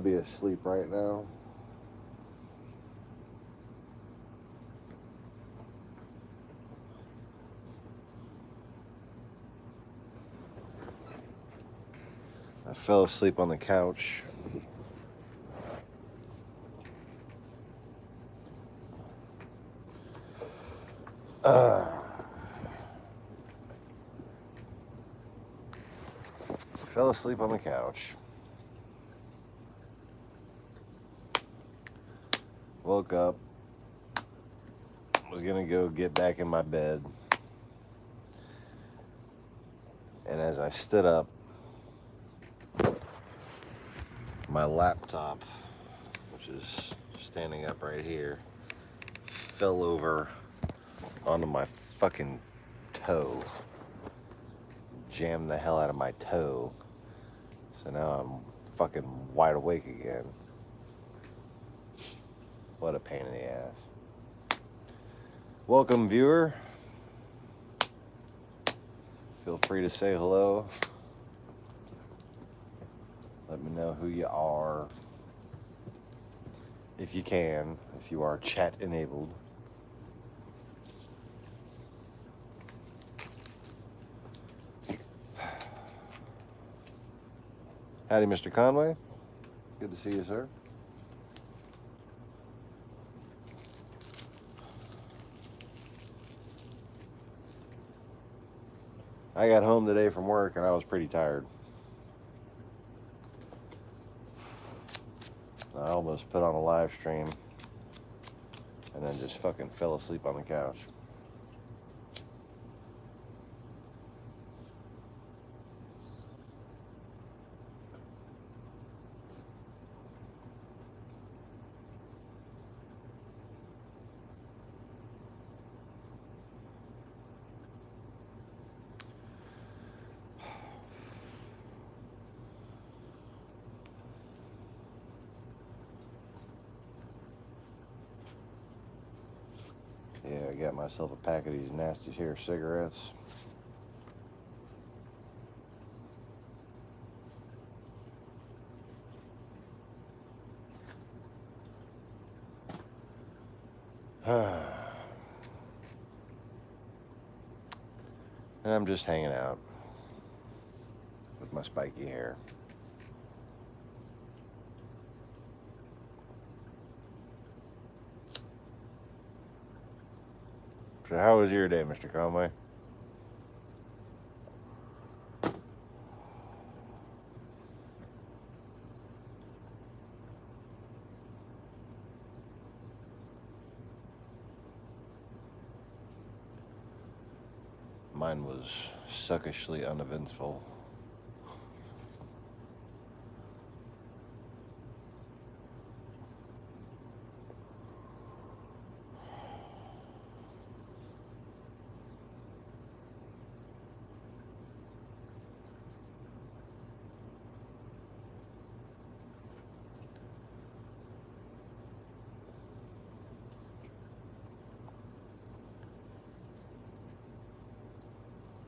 be asleep right now. I fell asleep on the couch. Fell asleep on the couch. Woke up. Was gonna go get back in my bed. And as I stood up, my laptop, which is standing up right here, fell over onto my fucking toe. Jammed the hell out of my toe. So now I'm fucking wide awake again. What a pain in the ass. Welcome, viewer. Feel free to say hello. Let me know who you are. If you can, if you are chat enabled. Howdy, Mr. Conway. Good to see you, sir. I got home today from work and I was pretty tired. I almost put on a live stream and then just fucking fell asleep on the couch. Yeah, I got myself a pack of these nasty hair cigarettes. And I'm just hanging out with my spiky hair. So how was your day, Mr. Conway? Mine was suckishly uneventful.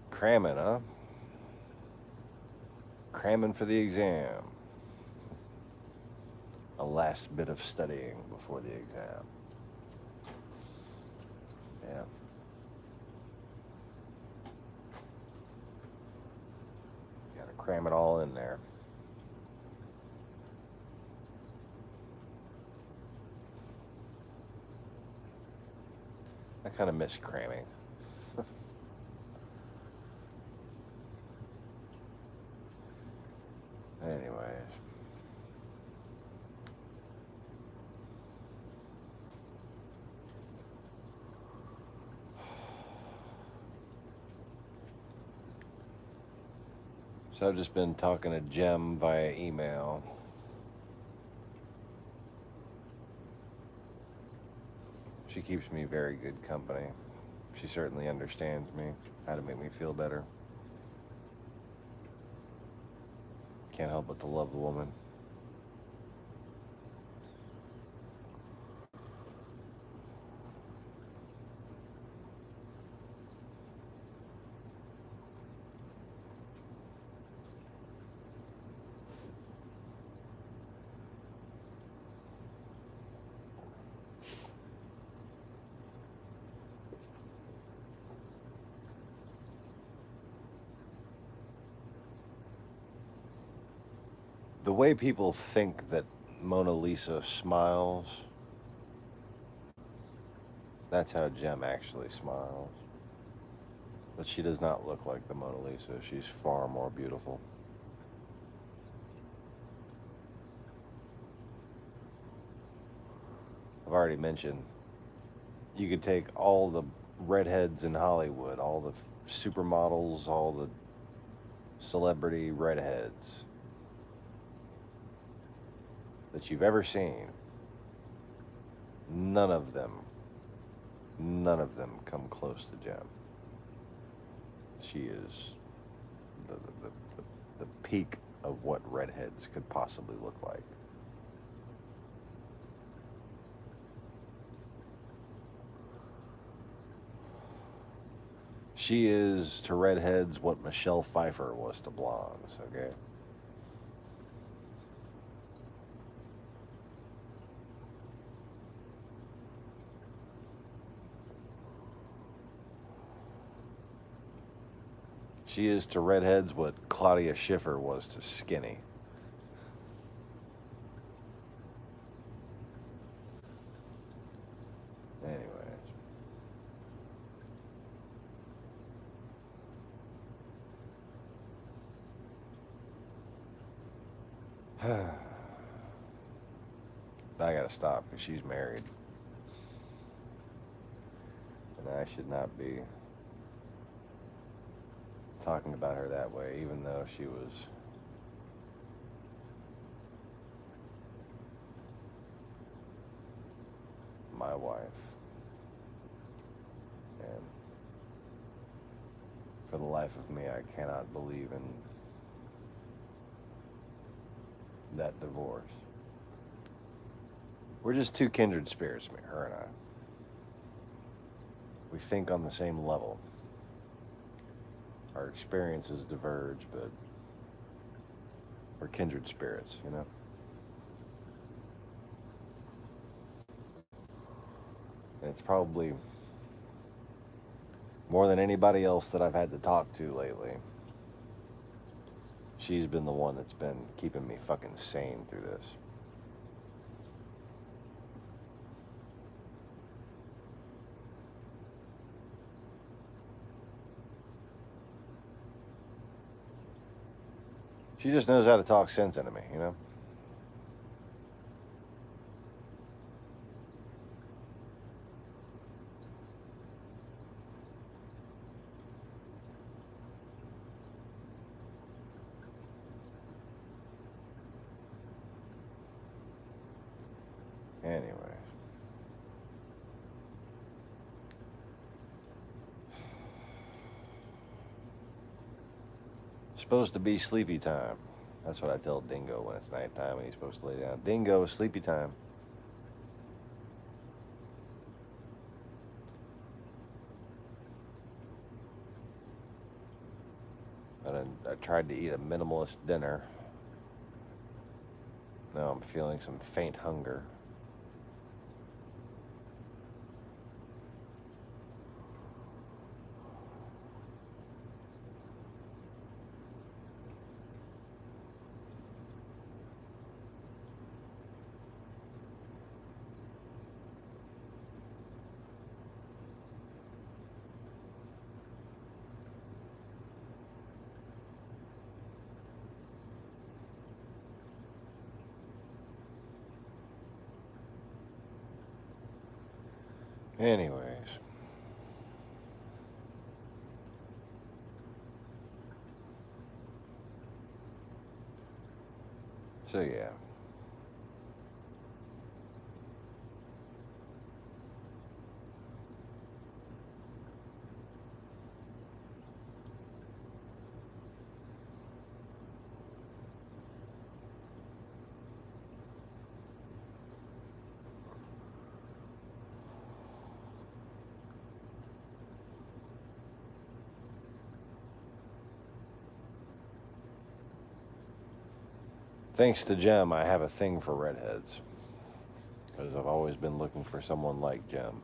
Cramming, huh? Cramming for the exam. A last bit of studying before the exam. Yeah. Gotta cram it all in there. I kind of miss cramming. Anyways. So I've just been talking to Jem via email. She keeps me very good company. She certainly understands me, how to make me feel better. Can't help but to love the woman. The way people think that Mona Lisa smiles, that's how Jem actually smiles. But she does not look like the Mona Lisa. She's far more beautiful. I've already mentioned you could take all the redheads in Hollywood, all the supermodels, all the celebrity redheads that you've ever seen. None of them come close to Jem. She is the, the, the, the peak of what redheads could possibly look like. She is to redheads what Michelle Pfeiffer was to blondes, okay? She is to redheads what Claudia Schiffer was to skinny. Anyways. I gotta stop because she's married. And I should not be talking about her that way, even though she was my wife. And for the life of me, I cannot believe in that divorce. We're just two kindred spirits, her and I. We think on the same level. Our experiences diverge, but we're kindred spirits, you know? And it's probably more than anybody else that I've had to talk to lately. She's been the one that's been keeping me fucking sane through this. She just knows how to talk sense into me, you know? Anyway. Supposed to be sleepy time. That's what I tell Dingo when it's nighttime and he's supposed to lay down. Dingo, sleepy time. I tried to eat a minimalist dinner. Now I'm feeling some faint hunger. Anyways. So yeah. Thanks to Jem, I have a thing for redheads. Because I've always been looking for someone like Jem.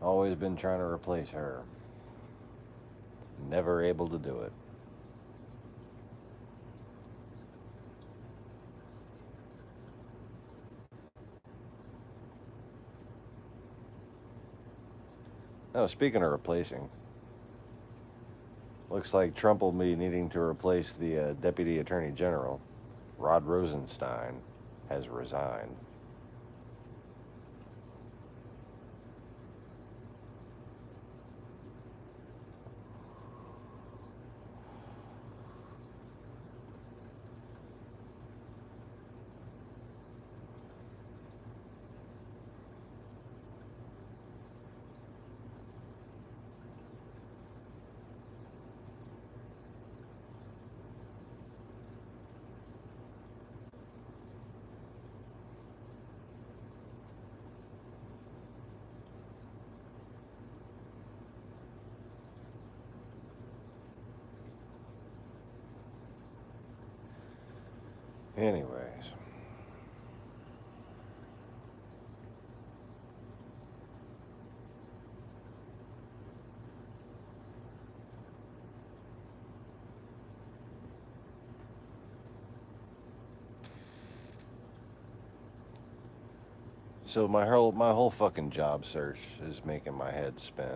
Always been trying to replace her. Never able to do it. Oh, speaking of replacing, looks like Trump will be needing to replace the Deputy Attorney General. Rod Rosenstein has resigned. Anyways, so my whole fucking job search is making my head spin.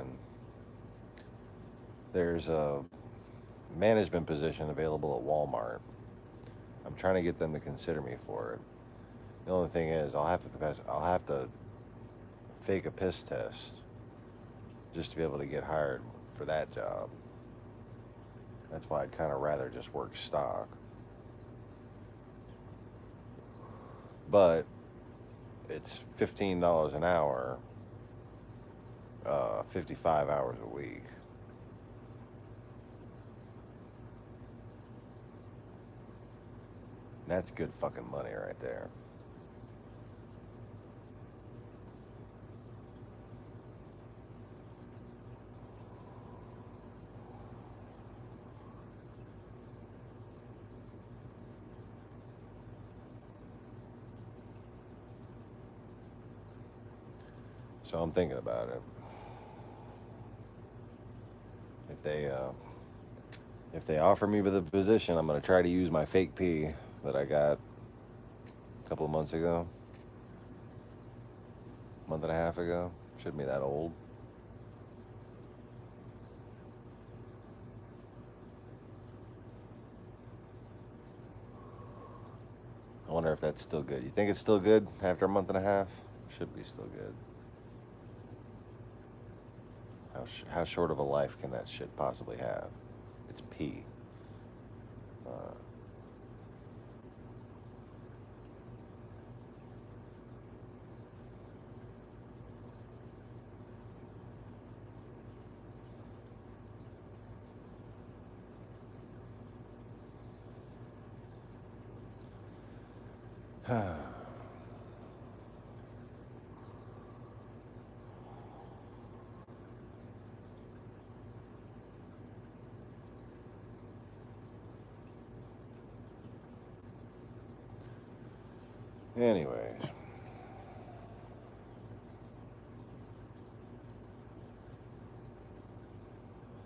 There's a management position available at Walmart. I'm trying to get them to consider me for it. The only thing is, I'll have to fake a piss test just to be able to get hired for that job. That's why I'd kind of rather just work stock. But it's $15 an hour, 55 hours a week. That's good fucking money right there. So I'm thinking about it. If they uh, if they offer me the position, I'm gonna try to use my fake pee that I got a couple of months ago, month and a half ago. Shouldn't be that old. I wonder if that's still good. You think it's still good after a month and a half? Should be still good. How short of a life can that shit possibly have? It's pee. Uh, anyways,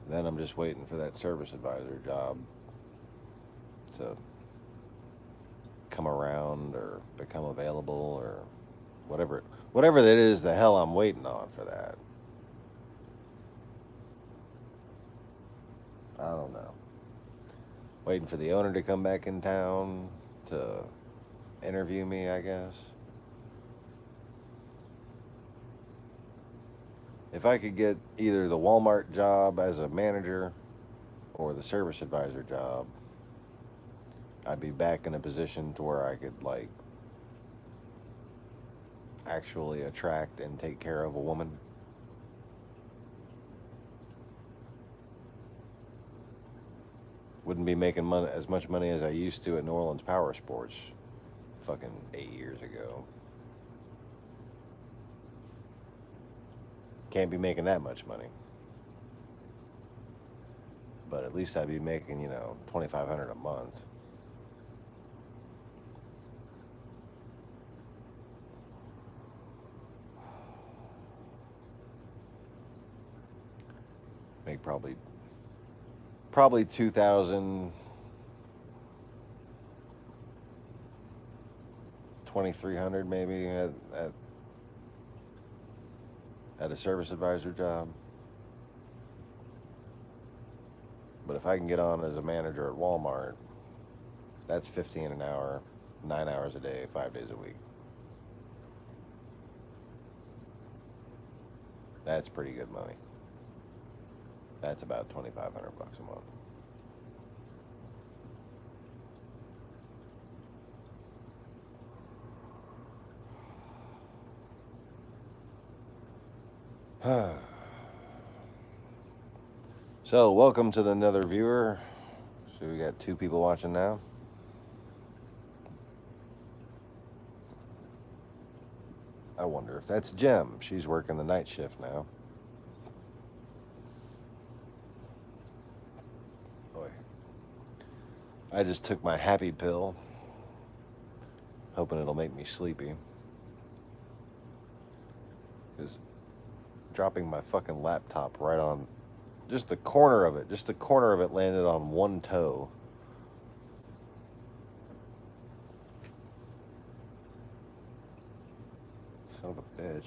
then I'm just waiting for that service advisor job to come around or become available or whatever that is. The hell I'm waiting on for that. I don't know. Waiting for the owner to come back in town to interview me, I guess. If I could get either the Walmart job as a manager or the service advisor job, I'd be back in a position to where I could like actually attract and take care of a woman. Wouldn't be making money as much money as I used to at New Orleans Power Sports fucking 8 years ago. Can't be making that much money. But at least I'd be making, 2,500 a month. Make probably probably 2,000, 2,300 maybe at a service advisor job. But if I can get on as a manager at Walmart, that's 15 an hour, 9 hours a day, 5 days a week. That's pretty good money. That's about $2,500 a month. So, welcome to another viewer. So we got 2 people watching now. I wonder if that's Jem. She's working the night shift now. Boy. I just took my happy pill, hoping it'll make me sleepy. Because dropping my fucking laptop right on just the corner of it landed on one toe. Son of a bitch.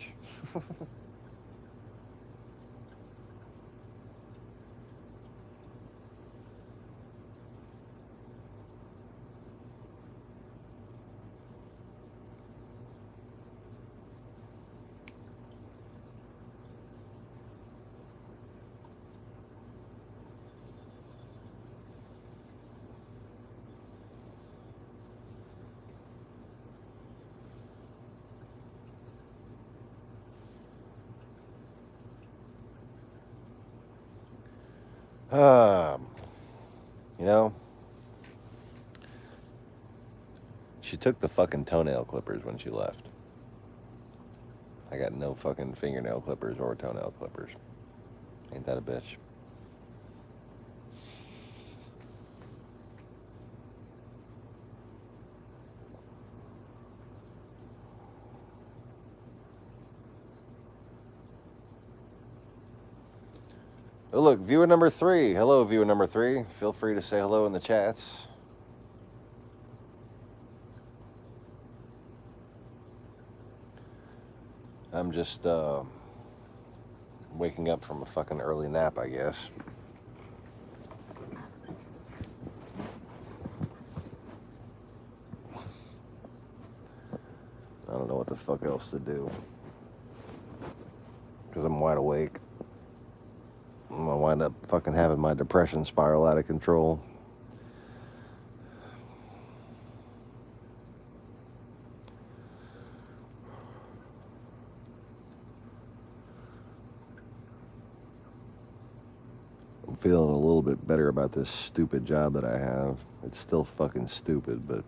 You know, she took the fucking toenail clippers when she left. I got no fucking fingernail clippers or toenail clippers. Ain't that a bitch? Oh, look, viewer number 3. Hello, viewer number 3. Feel free to say hello in the chats. I'm just waking up from a fucking early nap, I guess. I don't know what the fuck else to do. Because I'm wide awake. I'm gonna wind up fucking having my depression spiral out of control. I'm feeling a little bit better about this stupid job that I have. It's still fucking stupid, but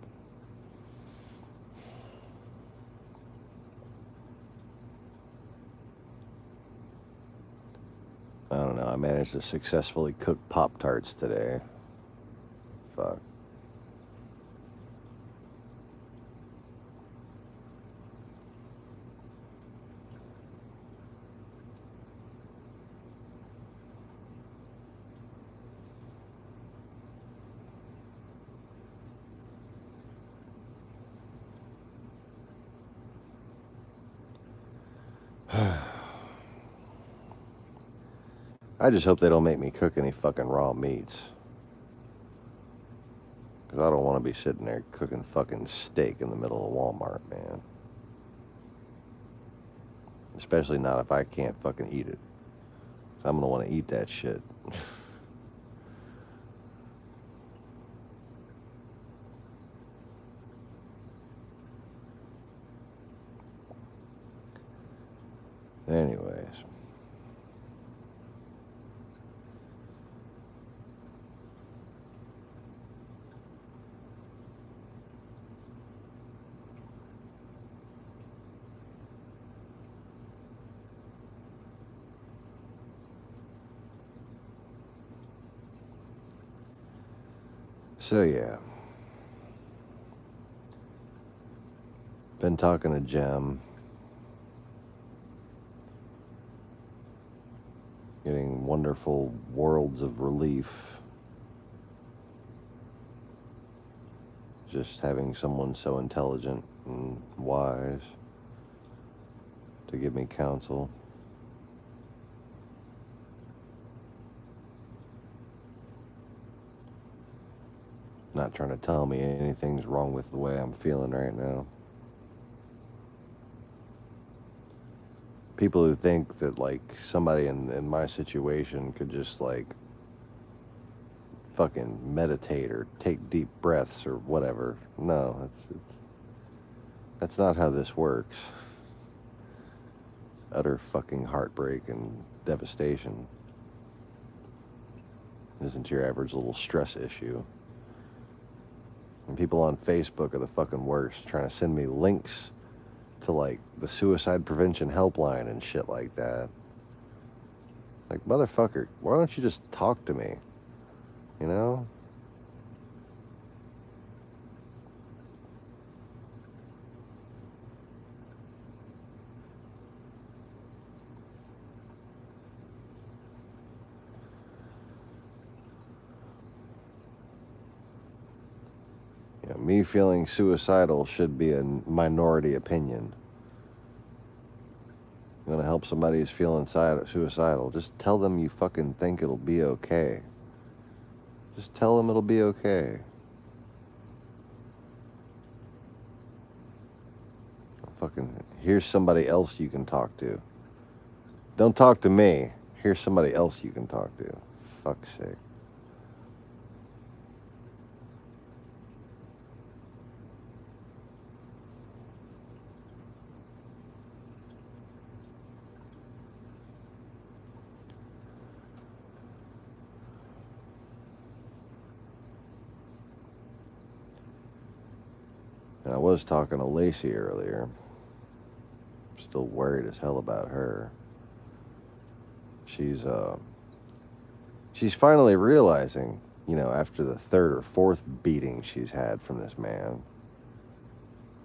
I don't know. I managed to successfully cook Pop-Tarts today. Fuck. I just hope they don't make me cook any fucking raw meats. Because I don't want to be sitting there cooking fucking steak in the middle of Walmart, man. Especially not if I can't fucking eat it. I'm going to want to eat that shit. Anyways. So yeah. Been talking to Jem. Getting wonderful worlds of relief just having someone so intelligent and wise to give me counsel. Not trying to tell me anything's wrong with the way I'm feeling right now. People who think that, like, somebody in my situation could just, like, fucking meditate or take deep breaths or whatever. No, that's not how this works. It's utter fucking heartbreak and devastation. Isn't your average little stress issue. And people on Facebook are the fucking worst, trying to send me links to, like, the suicide prevention helpline and shit like that. Like, motherfucker, why don't you just talk to me? You know? You know, me feeling suicidal should be a minority opinion. You want to help somebody who's feeling suicidal, just tell them you fucking think it'll be okay. Just tell them it'll be okay. Fucking, here's somebody else you can talk to. Don't talk to me. Here's somebody else you can talk to. Fuck's sake. And I was talking to Lacey earlier. Still worried as hell about her. She's finally realizing, you know, after the third or fourth beating she's had from this man,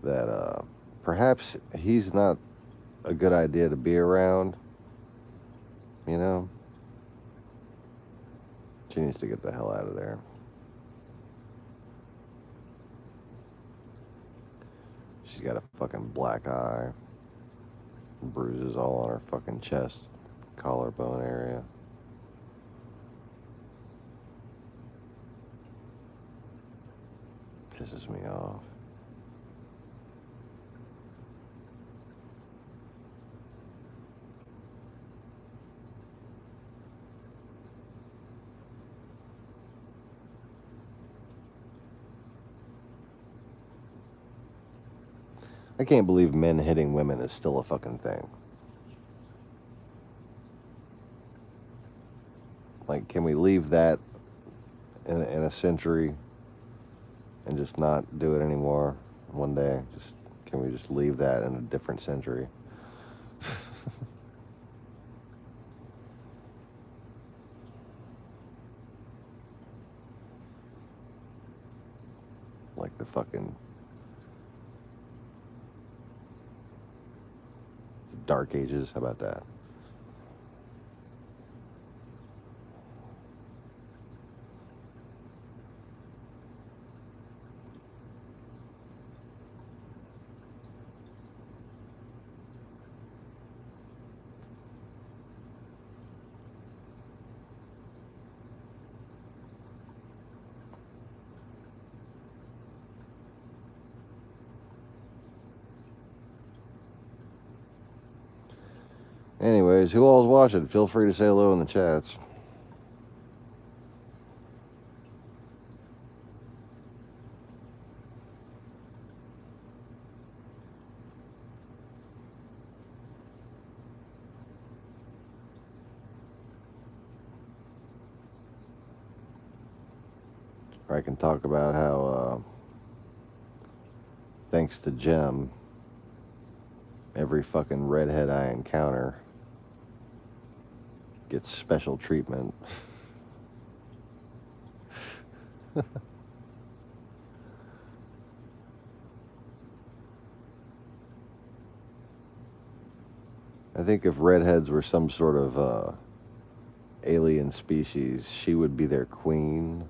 that perhaps he's not a good idea to be around. You know? She needs to get the hell out of there. She's got a fucking black eye. Bruises all on her fucking chest, collarbone area. Pisses me off. I can't believe men hitting women is still a fucking thing. Like, can we leave that in a century and just not do it anymore one day? Can we just leave that in a different century? Like the fucking Dark Ages. How about that? Anyways, who all's watching? Feel free to say hello in the chats. Or I can talk about how, thanks to Jem, every fucking redhead I encounter gets special treatment. I think if redheads were some sort of alien species, she would be their queen.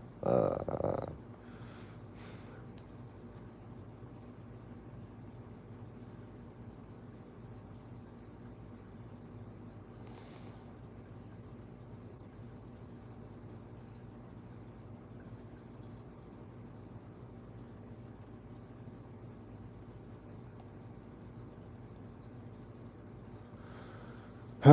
See,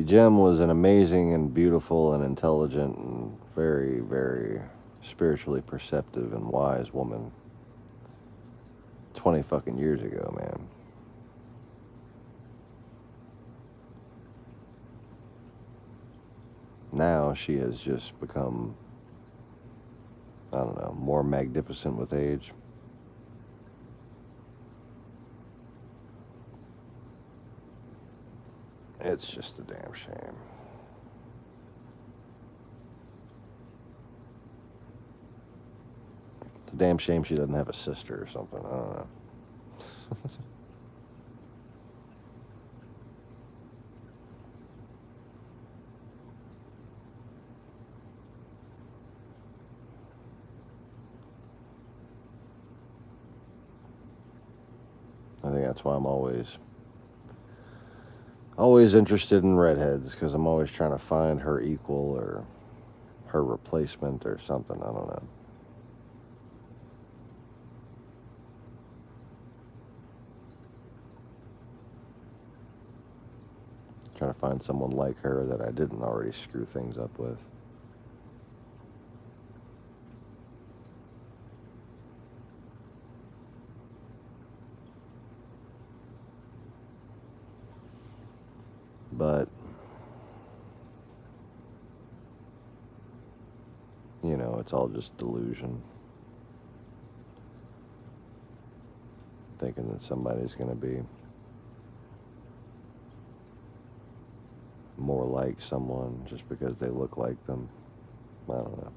Jem was an amazing and beautiful and intelligent and very, very spiritually perceptive and wise woman 20 fucking years ago, man. Now she has just become, I don't know, more magnificent with age. It's just a damn shame. It's a damn shame she doesn't have a sister or something. I don't know. I think that's why I'm always interested in redheads, because I'm always trying to find her equal or her replacement or something. I don't know. Trying to find someone like her that I didn't already screw things up with. But, you know, it's all just delusion. Thinking that somebody's going to be more like someone just because they look like them. I don't know.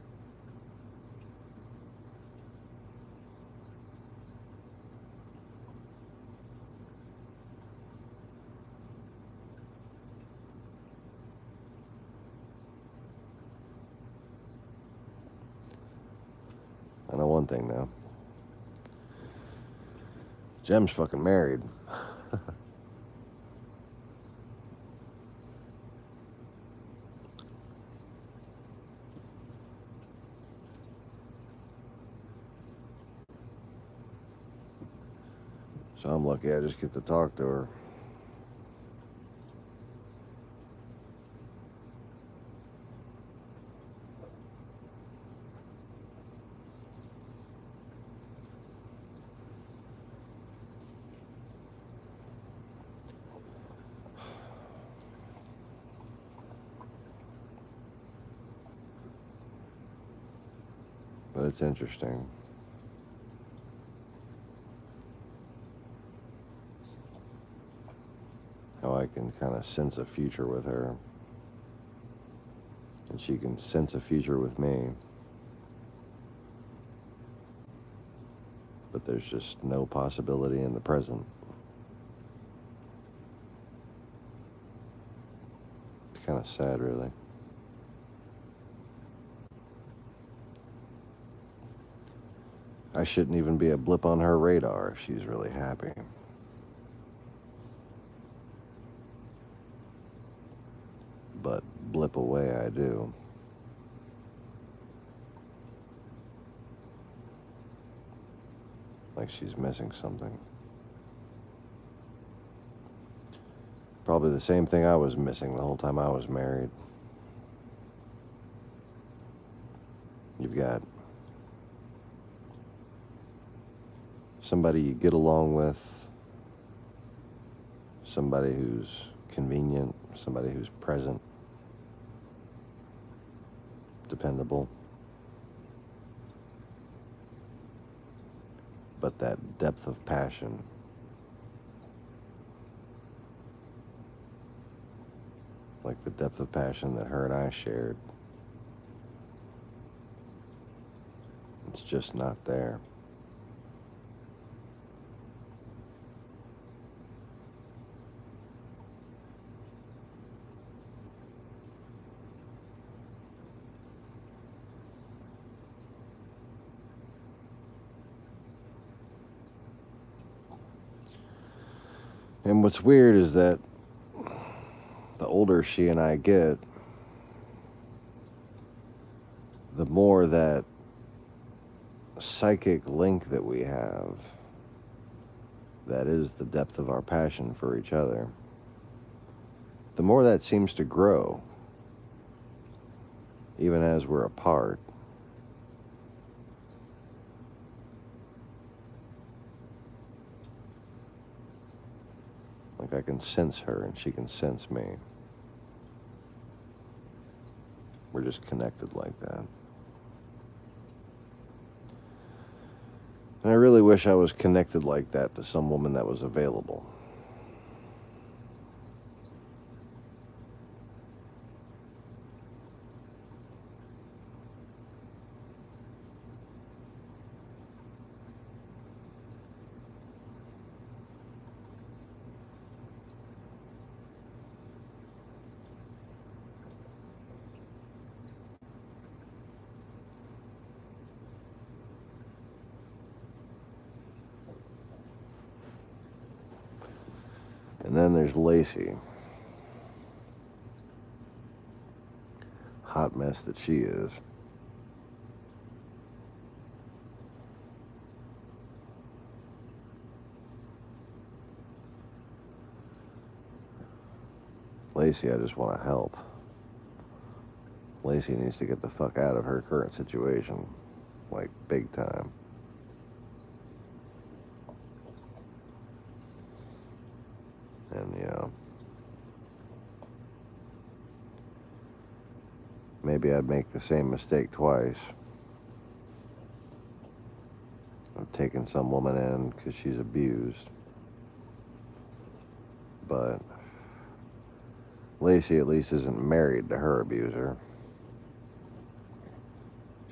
I know one thing now. Jem's fucking married. So I'm lucky I just get to talk to her. But it's interesting. How I can kind of sense a future with her. And she can sense a future with me. But there's just no possibility in the present. It's kind of sad, really. I shouldn't even be a blip on her radar if she's really happy. But blip away I do. Like she's missing something. Probably the same thing I was missing the whole time I was married. You've got somebody you get along with, somebody who's convenient, somebody who's present, dependable. But that depth of passion, like the depth of passion that her and I shared, it's just not there. And what's weird is that the older she and I get, the more that psychic link that we have, that is the depth of our passion for each other, the more that seems to grow, even as we're apart. Like I can sense her and she can sense me. We're just connected like that. And I really wish I was connected like that to some woman that was available. And then there's Lacey. Hot mess that she is. Lacey, I just want to help. Lacey needs to get the fuck out of her current situation. Like, big time. And, you know, maybe I'd make the same mistake twice. Of taking some woman in because she's abused. But Lacey at least isn't married to her abuser.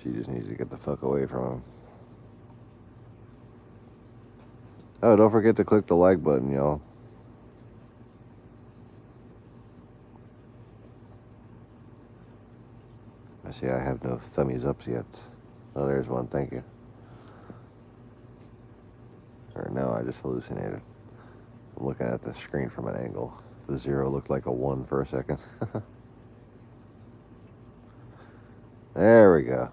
She just needs to get the fuck away from him. Oh, don't forget to click the like button, y'all. I see I have no thummies ups yet. Oh, there's one, thank you. Or no, I just hallucinated. I'm looking at the screen from an angle. The 0 looked like a 1 for a second. There we go.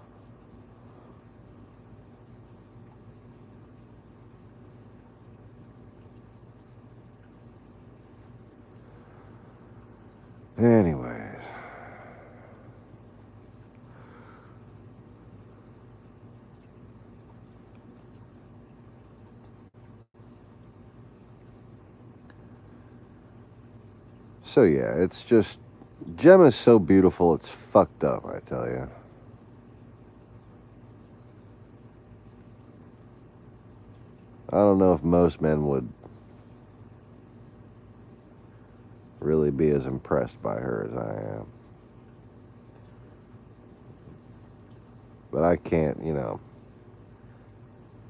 Anyways. So yeah, it's just, Jem is so beautiful, it's fucked up, I tell you. I don't know if most men would really be as impressed by her as I am. But I can't, you know.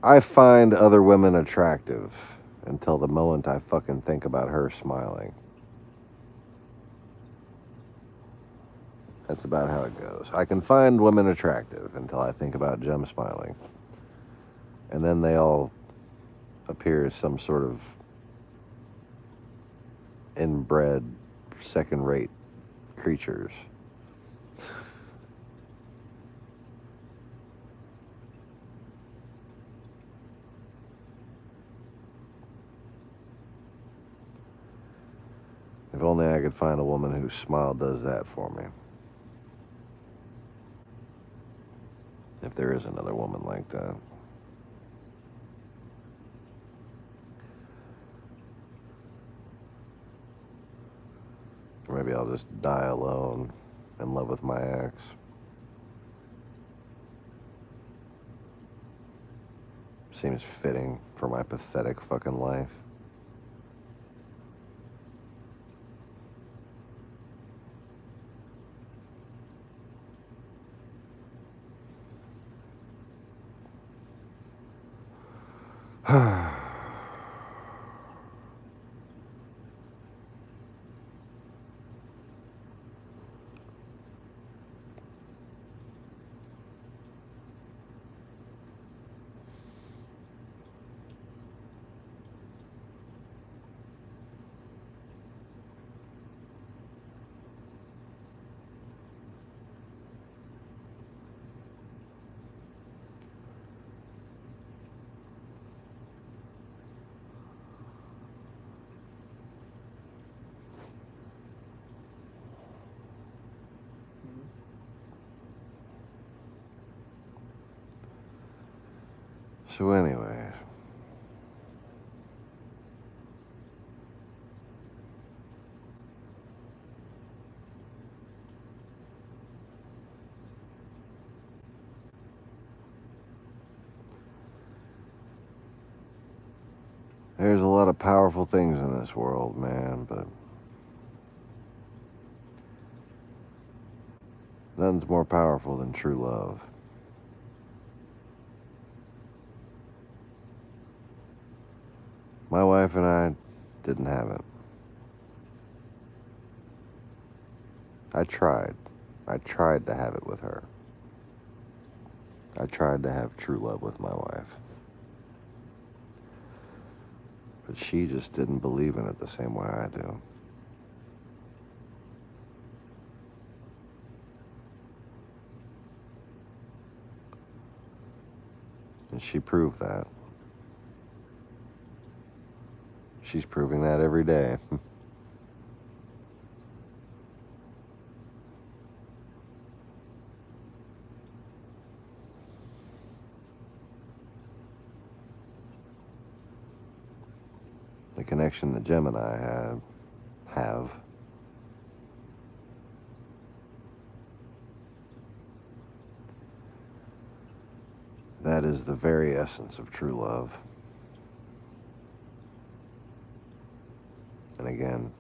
I find other women attractive until the moment I fucking think about her smiling. That's about how it goes. I can find women attractive until I think about Jem smiling. And then they all appear as some sort of inbred, second-rate creatures. If only I could find a woman whose smile does that for me. If there is another woman like that. Or maybe I'll just die alone, in love with my ex. Seems fitting for my pathetic fucking life. So anyways, there's a lot of powerful things in this world, man, but nothing's more powerful than true love. My wife and I didn't have it. I tried. I tried to have it with her. I tried to have true love with my wife. But she just didn't believe in it the same way I do. And she proved that. She's proving that every day. The connection that Jim and I have that is the very essence of true love. And again,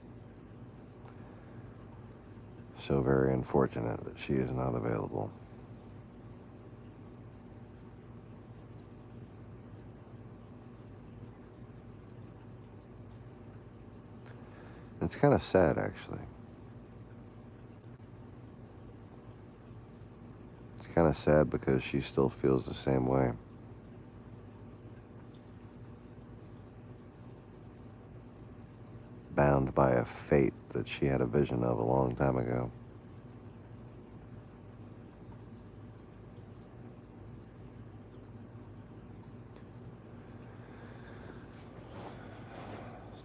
so very unfortunate that she is not available. It's kind of sad, actually. It's kind of sad because she still feels the same way. Bound by a fate that she had a vision of a long time ago.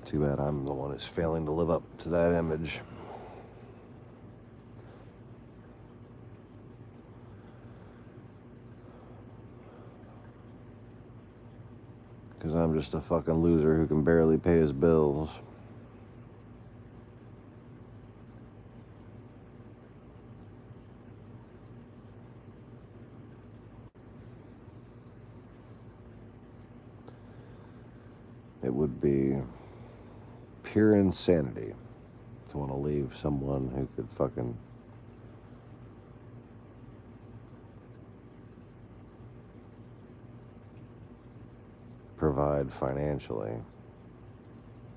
Too bad I'm the one who's failing to live up to that image. Because I'm just a fucking loser who can barely pay his bills. It would be pure insanity to want to leave someone who could fucking provide financially.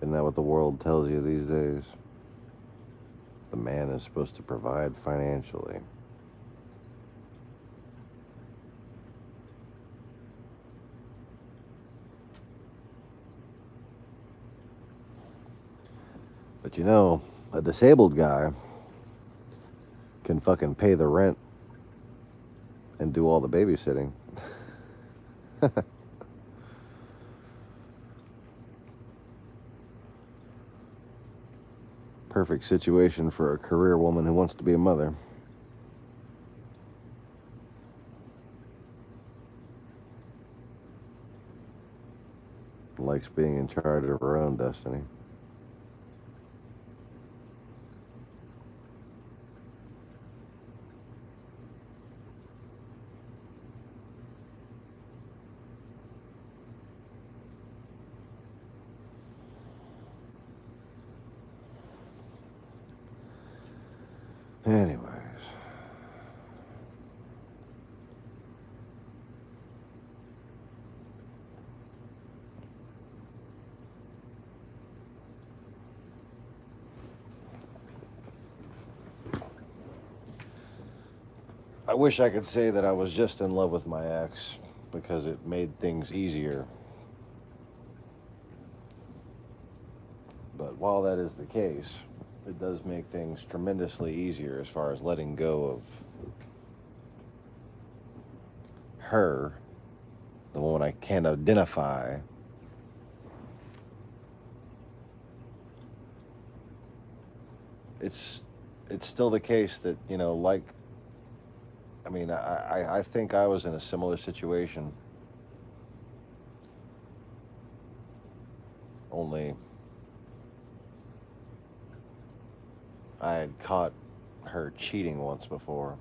Isn't that what the world tells you these days? The man is supposed to provide financially. But you know, a disabled guy can fucking pay the rent and do all the babysitting. Perfect situation for a career woman who wants to be a mother. Likes being in charge of her own destiny. Anyways. I wish I could say that I was just in love with my ex because it made things easier. But while that is the case, it does make things tremendously easier as far as letting go of her, the one I can't identify. It's still the case that, you know, like, I mean, I think I was in a similar situation only I had caught her cheating once before.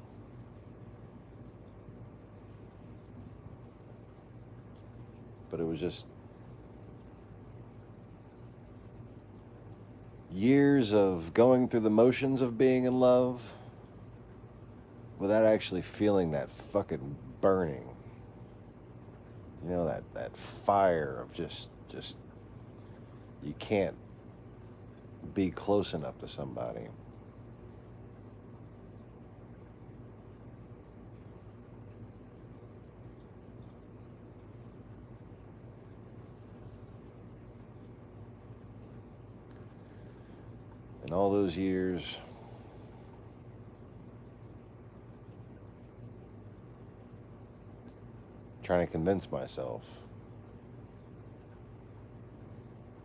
But it was just years of going through the motions of being in love without actually feeling that fucking burning. You know, that fire of just you can't be close enough to somebody. In all those years, trying to convince myself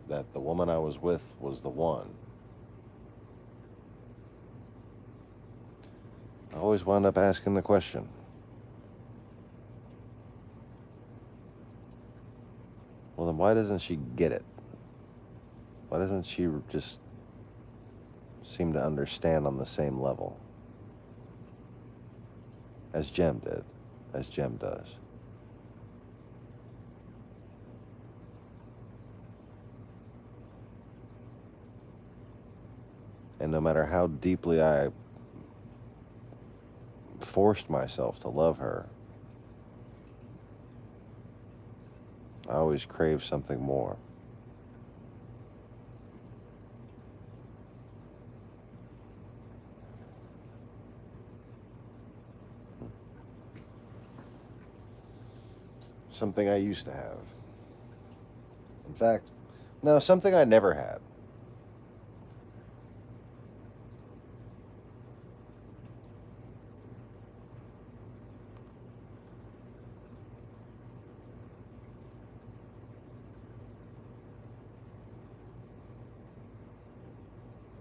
that the woman I was with was the one, I always wound up asking the question, well, then why doesn't she get it? Why doesn't she just seem to understand on the same level as Jem did, as Jem does? And no matter how deeply I forced myself to love her, I always craved something more. Something I used to have. In fact, no, something I never had.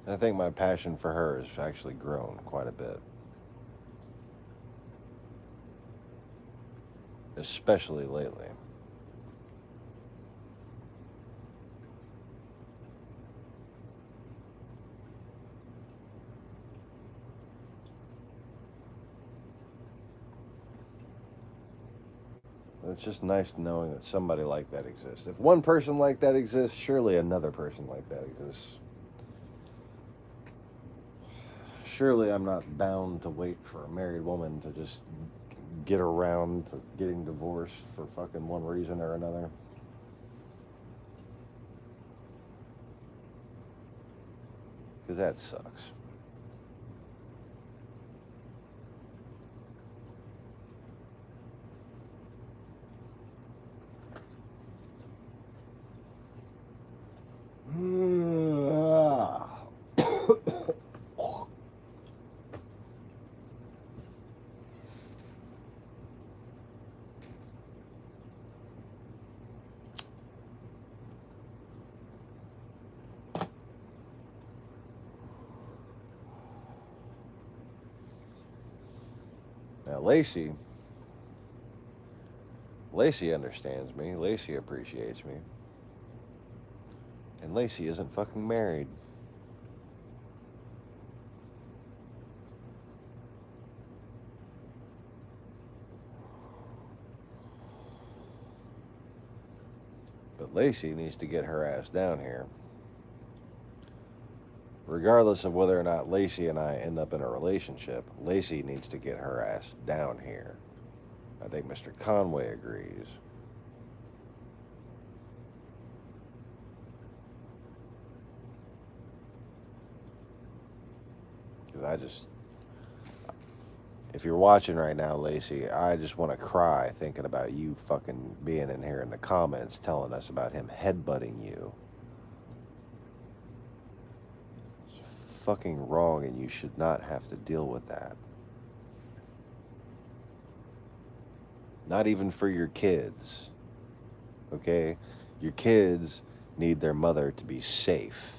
I think my passion for her has actually grown quite a bit. Especially lately. It's just nice knowing that somebody like that exists. If one person like that exists, surely another person like that exists. Surely I'm not bound to wait for a married woman to just get around to getting divorced for fucking one reason or another. Because that sucks. Now, Lacey understands me. Lacey appreciates me. And Lacey isn't fucking married. But Lacey needs to get her ass down here. Regardless of whether or not Lacey and I end up in a relationship, Lacey needs to get her ass down here. I think Mr. Conway agrees. Because if you're watching right now, Lacey, I just want to cry thinking about you fucking being in here in the comments telling us about him headbutting you. It's fucking wrong, and you should not have to deal with that. Not even for your kids. Okay? Your kids need their mother to be safe.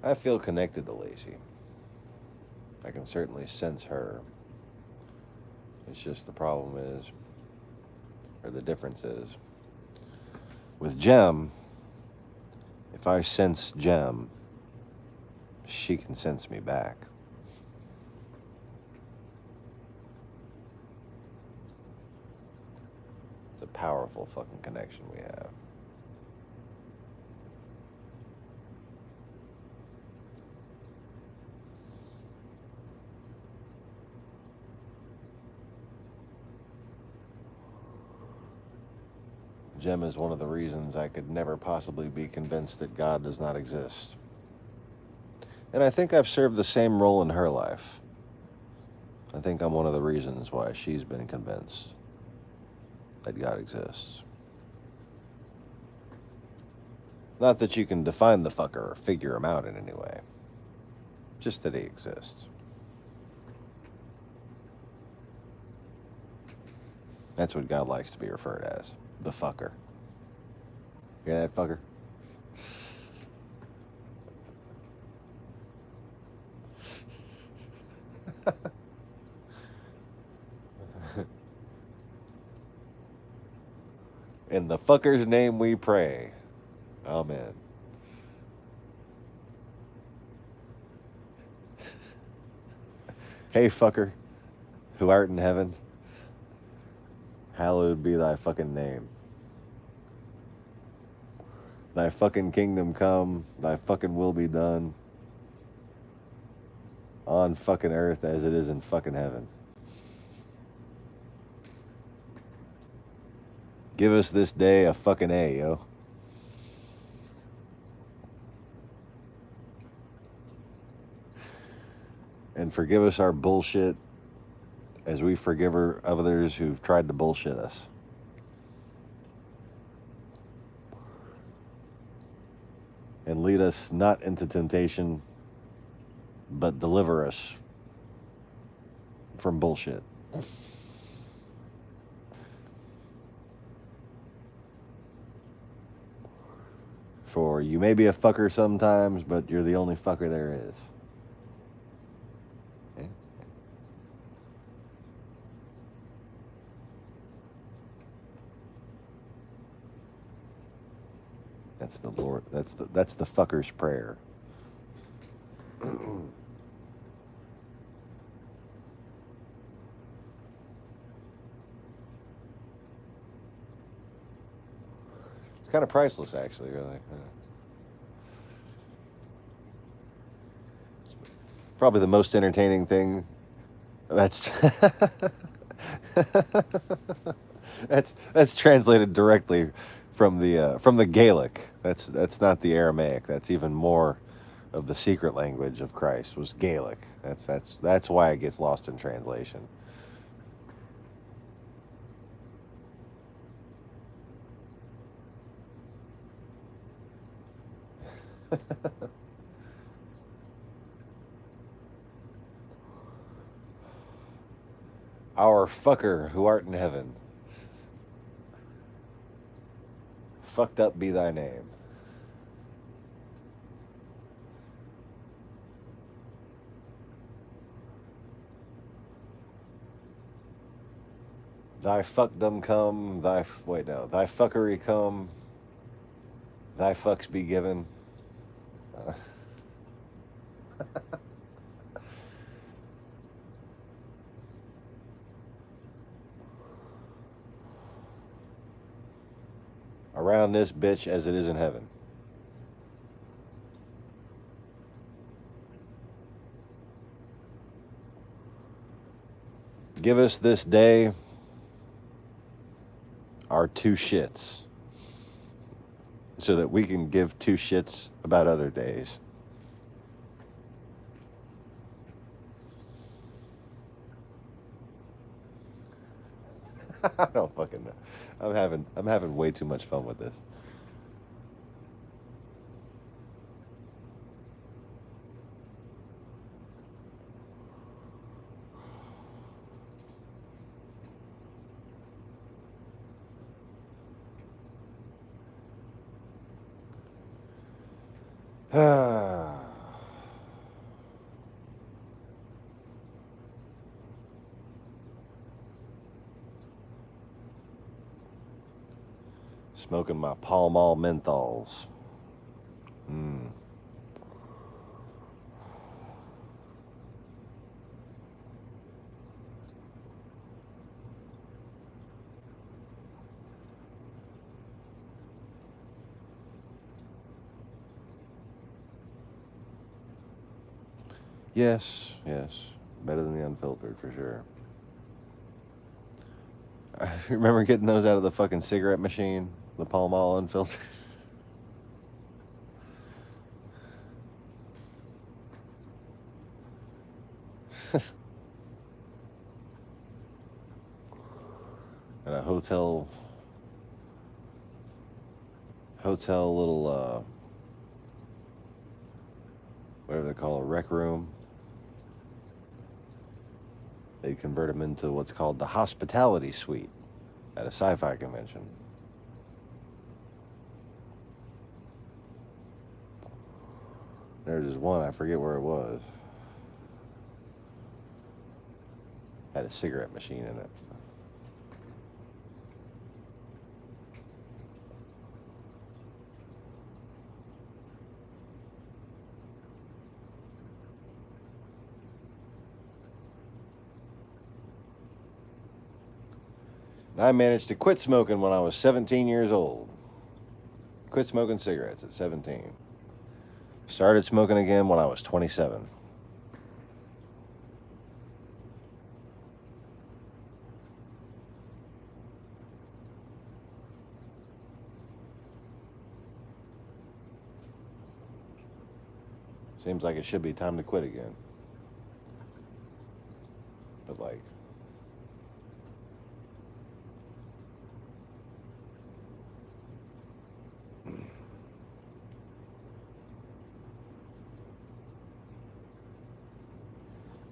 I feel connected to Lacey. I can certainly sense her. It's just the problem is, or the difference is, with Jem, if I sense Jem, she can sense me back. It's a powerful fucking connection we have. Jem is one of the reasons I could never possibly be convinced that God does not exist. And I think I've served the same role in her life. I think I'm one of the reasons why she's been convinced that God exists. Not that you can define the fucker or figure him out in any way, just that he exists. That's what God likes to be referred as, the fucker. Hear that, fucker? In the fucker's name we pray. Amen. Hey, fucker, who art in heaven, hallowed be thy fucking name. Thy fucking kingdom come, thy fucking will be done on fucking earth as it is in fucking heaven. Give us this day a fucking A, yo. And forgive us our bullshit as we forgive others who've tried to bullshit us. And lead us not into temptation, but deliver us from bullshit. For you may be a fucker sometimes, but you're the only fucker there is. Okay? That's the Lord. That's the fucker's prayer. It's kind of priceless, actually, really. It's probably the most entertaining thing. That's that's translated directly from the Gaelic. That's not the Aramaic. That's even more of the secret language of Christ was Gaelic. That's why it gets lost in translation. Our fucker who art in heaven, fucked up be thy name. Thy fuckdom come, thy fuckery come, thy fucks be given. Around this bitch as it is in heaven. Give us this day our two shits so that we can give two shits about other days. I don't fucking know. I'm having way too much fun with this. Smoking my Pall Mall menthols. Yes, yes. Better than the unfiltered for sure. I remember getting those out of the fucking cigarette machine, the Pall Mall unfiltered. At a hotel little whatever they call a rec room. They convert them into what's called the hospitality suite at a sci-fi convention. There's this one, I forget where it was. Had a cigarette machine in it. And I managed to quit smoking when I was 17 years old. Quit smoking cigarettes at 17. Started smoking again when I was 27. Seems like it should be time to quit again. But like,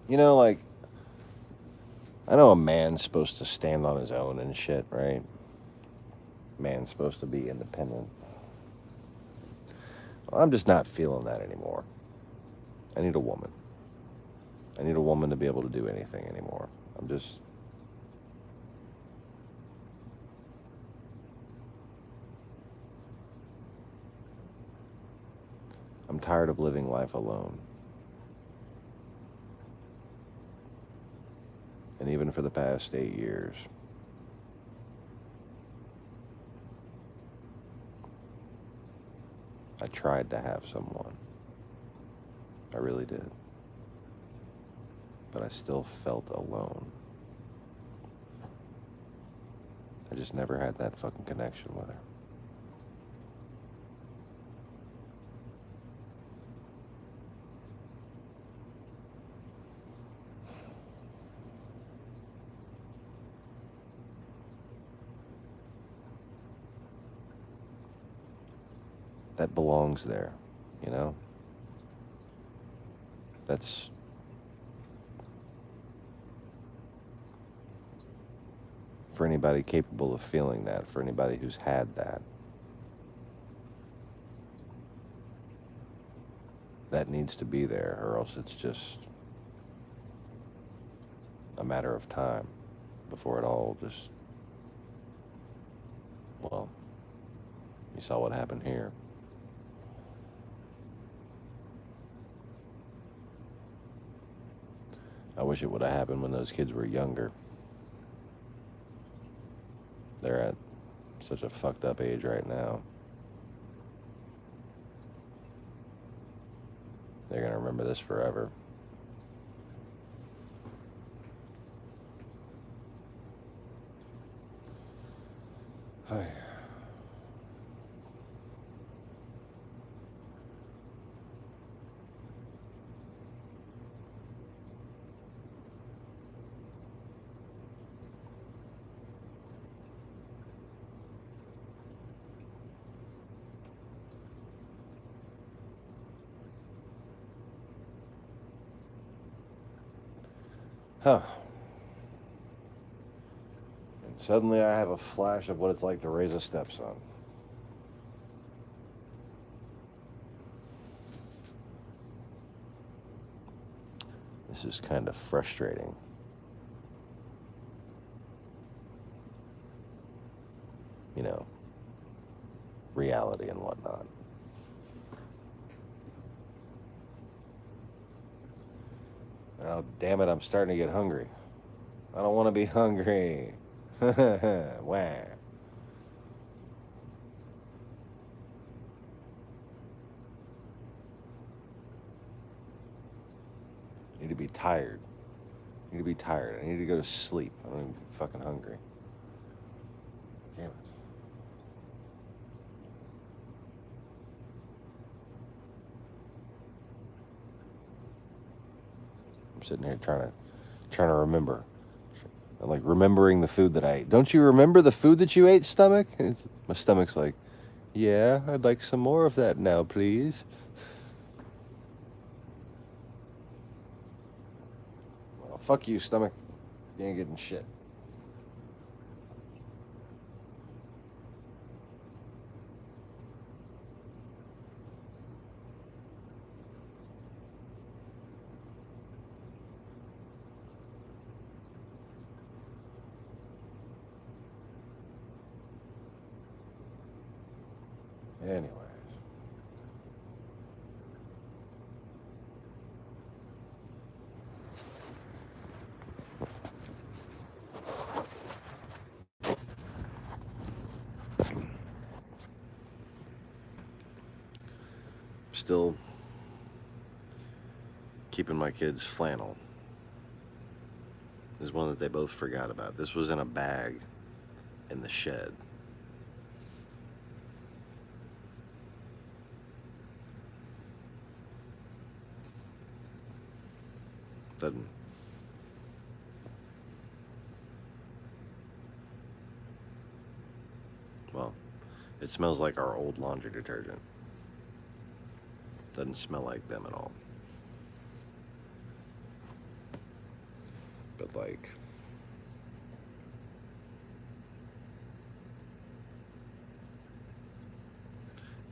you know, like, I know a man's supposed to stand on his own and shit, right? Man's supposed to be independent. Well, I'm just not feeling that anymore. I need a woman. I need a woman to be able to do anything anymore. I'm tired of living life alone. And even for the past 8 years. I tried to have someone. I really did. But I still felt alone. I just never had that fucking connection with her. That belongs there, you know? That's for anybody capable of feeling that, for anybody who's had that. That needs to be there, or else it's just a matter of time before it all just, well, you saw what happened here. I wish it would have happened when those kids were younger. They're at such a fucked up age right now. They're gonna remember this forever. Hi. Huh. And suddenly I have a flash of what it's like to raise a stepson. This is kind of frustrating. You know, reality and whatnot. Oh, damn it, I'm starting to get hungry. I don't want to be hungry. Wah. I need to be tired. I need to be tired. I need to go to sleep. I don't even get fucking hungry. Damn it. I'm sitting here trying to remember. I'm like remembering the food that I ate. Don't you remember the food that you ate, stomach? And my stomach's like, yeah, I'd like some more of that now, please. Well, fuck you, stomach. You ain't getting shit. Anyways. Still keeping my kids flannel. There's one that they both forgot about. This was in a bag in the shed. Doesn't. Well, it smells like our old laundry detergent. Doesn't smell like them at all. But like,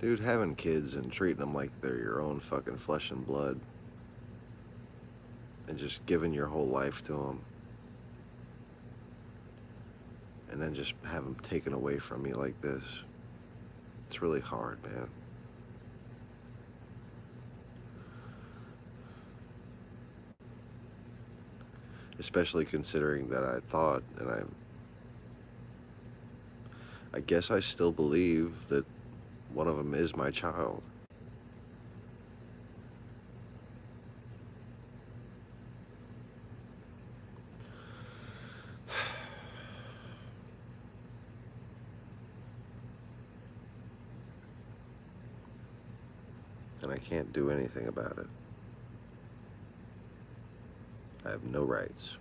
dude, having kids and treating them like they're your own fucking flesh and blood and just giving your whole life to them and then just have them taken away from you like this, it's really hard, man. Especially considering that I thought, and I guess I still believe that one of them is my child. And I can't do anything about it. I have no rights.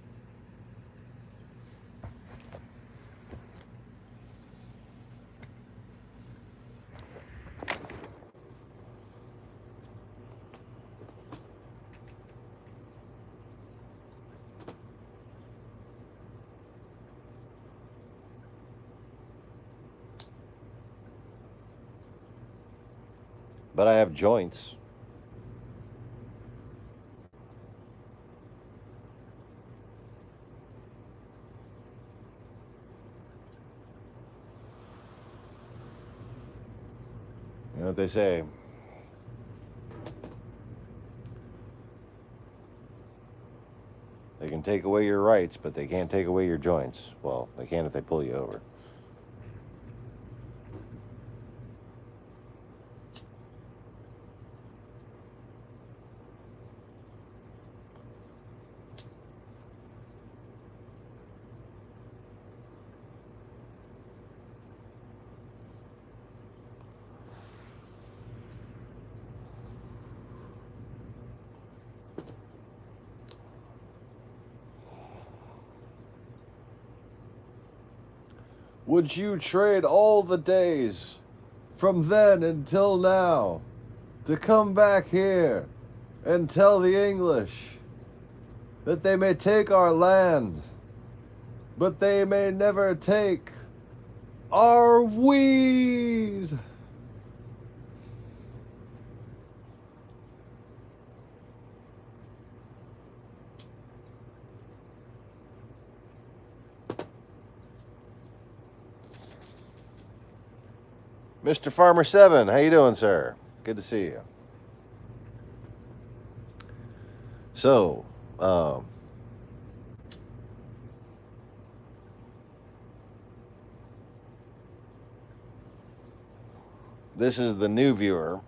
But I have joints. You know what they say? They can take away your rights, but they can't take away your joints. Well, they can if they pull you over. Would you trade all the days from then until now to come back here and tell the English that they may take our land, but they may never take our weed? Mr. Farmer 7, how you doing, sir? Good to see you. So, this is the new viewer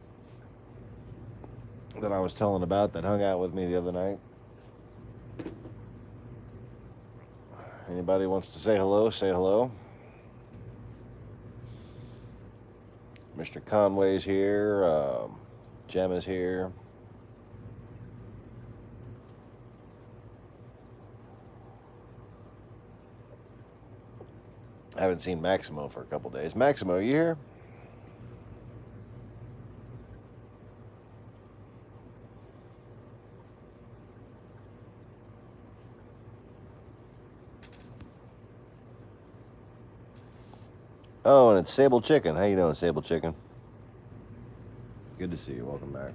that I was telling about that hung out with me the other night. Anybody wants to say hello, say hello. Mr. Conway's here. Jem is here. I haven't seen Maximo for a couple days. Maximo, you here? Oh, and it's Sable Chicken. How you doing, Sable Chicken? Good to see you. Welcome back.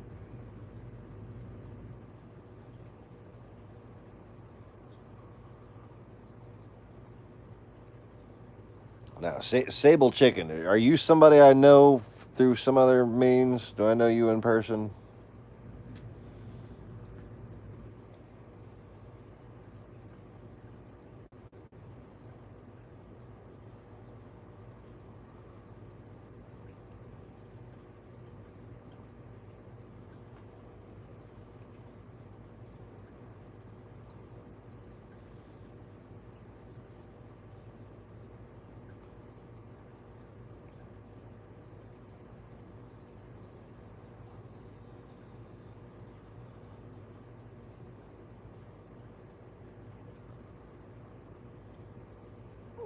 Now, Sable Chicken, are you somebody I know through some other means? Do I know you in person?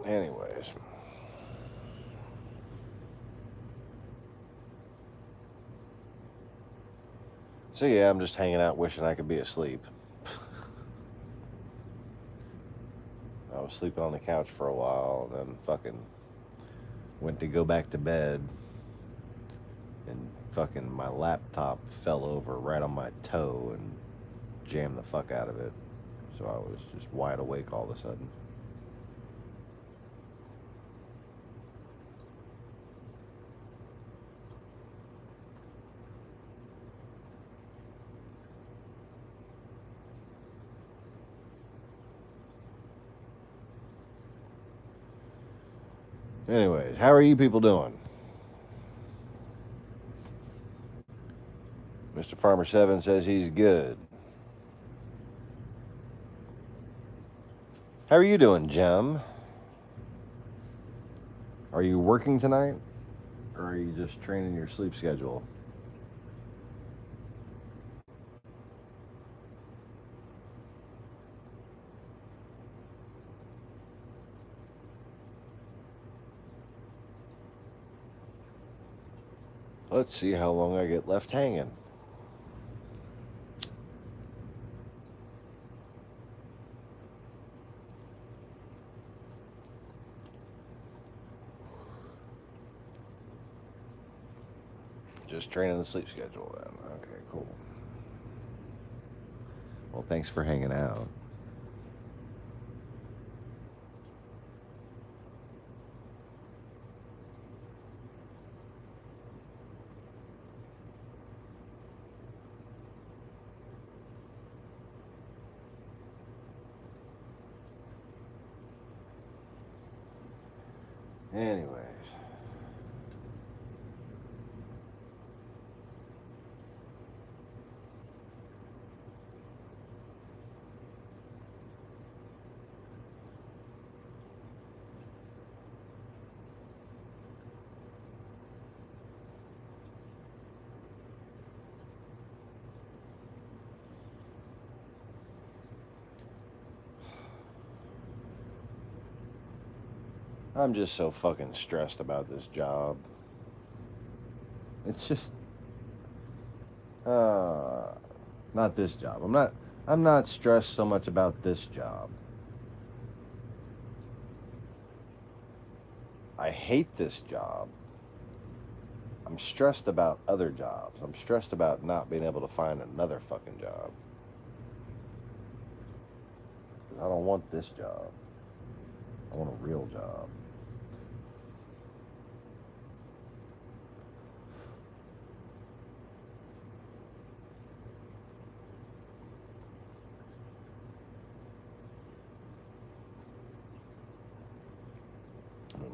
Anyways. So yeah, I'm just hanging out wishing I could be asleep. I was sleeping on the couch for a while, and then fucking went to go back to bed, and fucking my laptop fell over right on my toe and jammed the fuck out of it. So I was just wide awake all of a sudden. Anyways, how are you people doing? Mr. Farmer 7 says he's good. How are you doing, Jem? Are you working tonight? Or are you just training your sleep schedule? Let's see how long I get left hanging. Just training the sleep schedule then. Okay, cool. Well, thanks for hanging out. Anyways. I'm just so fucking stressed about this job. It's just not this job. I'm not stressed so much about this job. I hate this job. I'm stressed about other jobs. I'm stressed about not being able to find another fucking job. I don't want this job. I want a real job.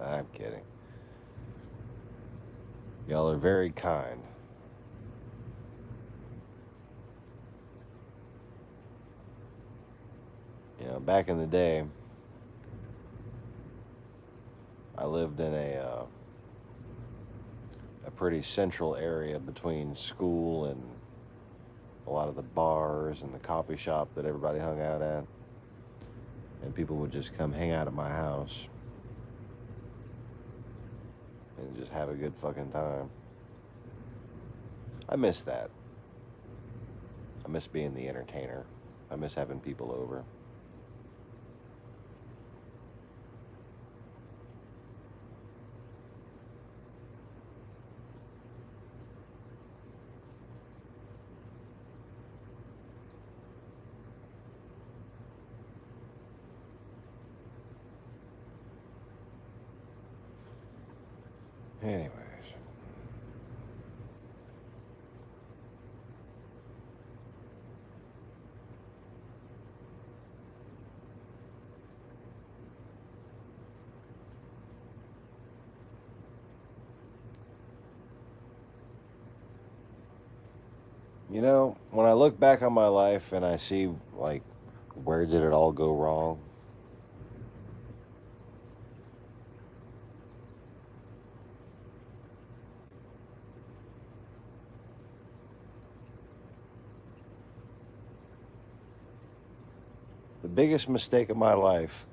I'm kidding. Y'all are very kind. You know, back in the day, I lived in a pretty central area between school and a lot of the bars and the coffee shop that everybody hung out at. And people would just come hang out at my house and just have a good fucking time. I miss that. I miss being the entertainer. I miss having people over. Anyways. You know, when I look back on my life and I see, like, where did it all go wrong? The biggest mistake of my life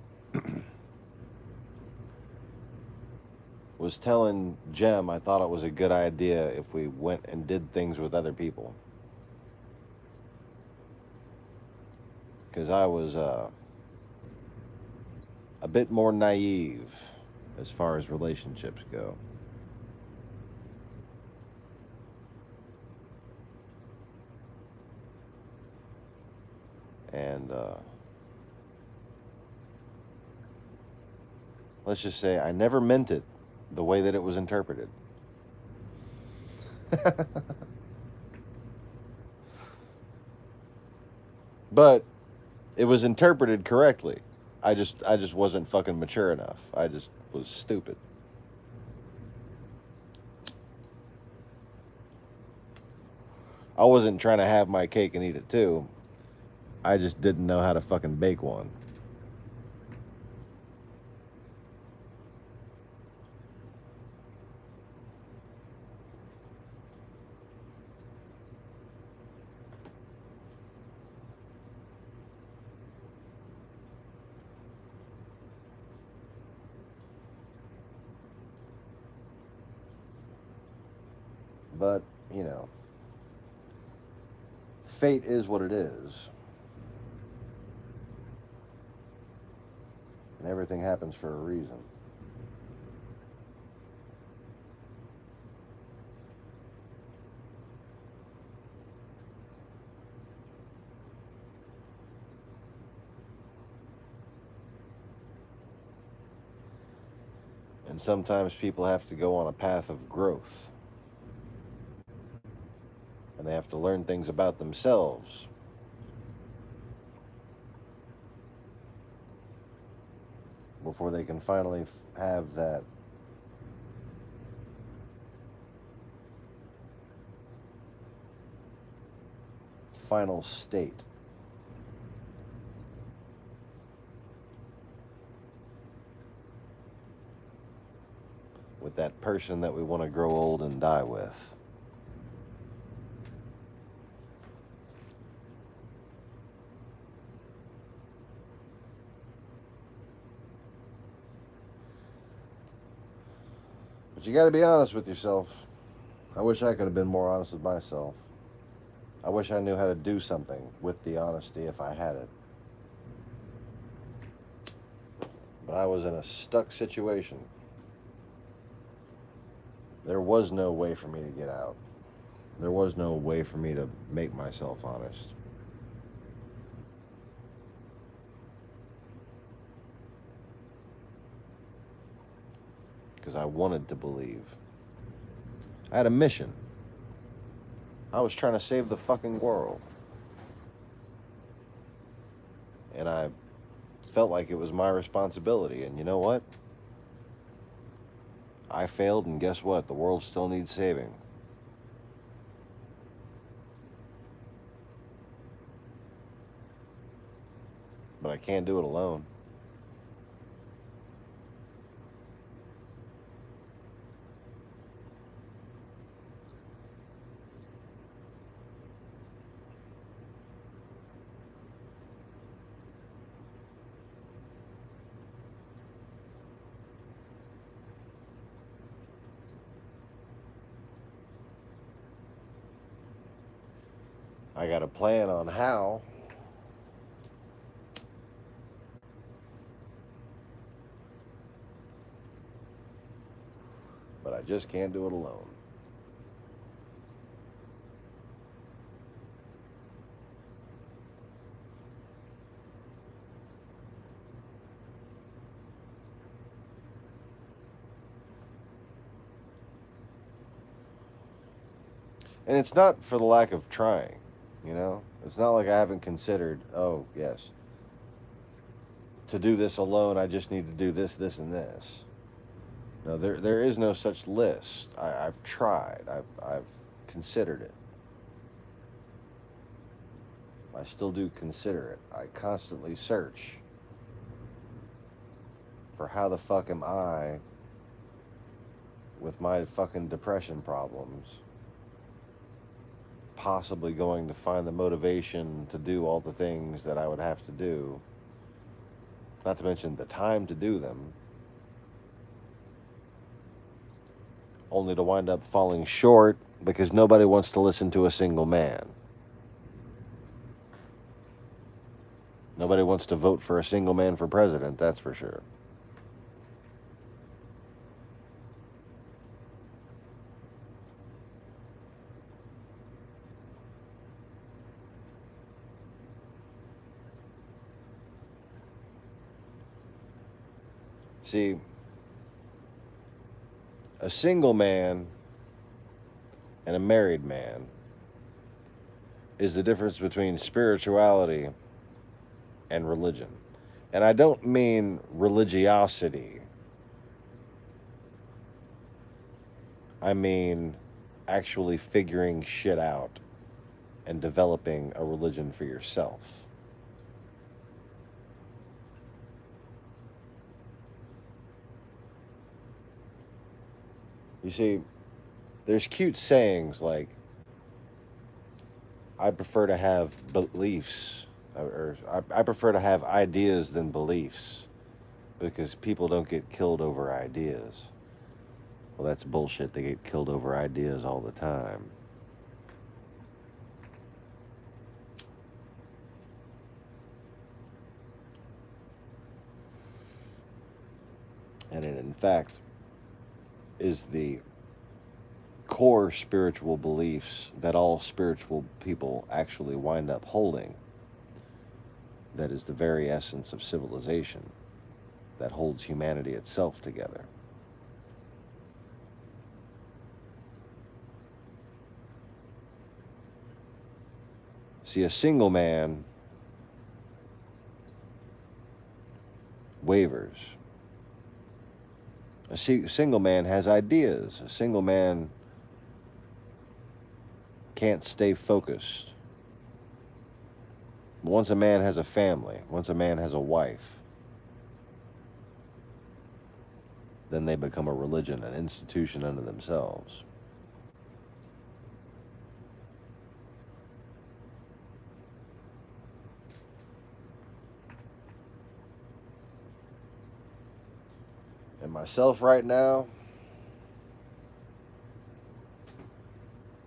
was telling Jem I thought it was a good idea if we went and did things with other people. Because I was a bit more naive as far as relationships go. And let's just say I never meant it the way that it was interpreted. But it was interpreted correctly. I just wasn't fucking mature enough. I just was stupid. I wasn't trying to have my cake and eat it too. I just didn't know how to fucking bake one. But, you know, fate is what it is. And everything happens for a reason. And sometimes people have to go on a path of growth. And they have to learn things about themselves before they can finally have that final state. With that person that we want to grow old and die with. But you got to be honest with yourself. I wish I could have been more honest with myself. I wish I knew how to do something with the honesty if I had it. But I was in a stuck situation. There was no way for me to get out. There was no way for me to make myself honest. Because I wanted to believe. I had a mission. I was trying to save the fucking world. And I felt like it was my responsibility. And you know what? I failed, and guess what? The world still needs saving. But I can't do it alone. I got a plan on how, but I just can't do it alone. And it's not for the lack of trying, you know? It's not like I haven't considered, oh, yes, to do this alone, I just need to do this, this, and this. No, there is no such list. I've tried. I've considered it. I still do consider it. I constantly search for how the fuck am I, with my fucking depression problems, possibly going to find the motivation to do all the things that I would have to do, not to mention the time to do them, only to wind up falling short because nobody wants to listen to a single man. Nobody wants to vote for a single man for president, that's for sure. See, a single man and a married man is the difference between spirituality and religion. And I don't mean religiosity. I mean actually figuring shit out and developing a religion for yourself. You see, there's cute sayings like, I prefer to have beliefs, or I prefer to have ideas than beliefs, because people don't get killed over ideas. Well, that's bullshit. They get killed over ideas all the time. And it, in fact, is the core spiritual beliefs that all spiritual people actually wind up holding. That is the very essence of civilization that holds humanity itself together. See, a single man wavers. A single man has ideas. A single man can't stay focused. Once a man has a family, once a man has a wife, then they become a religion, an institution unto themselves. And myself right now,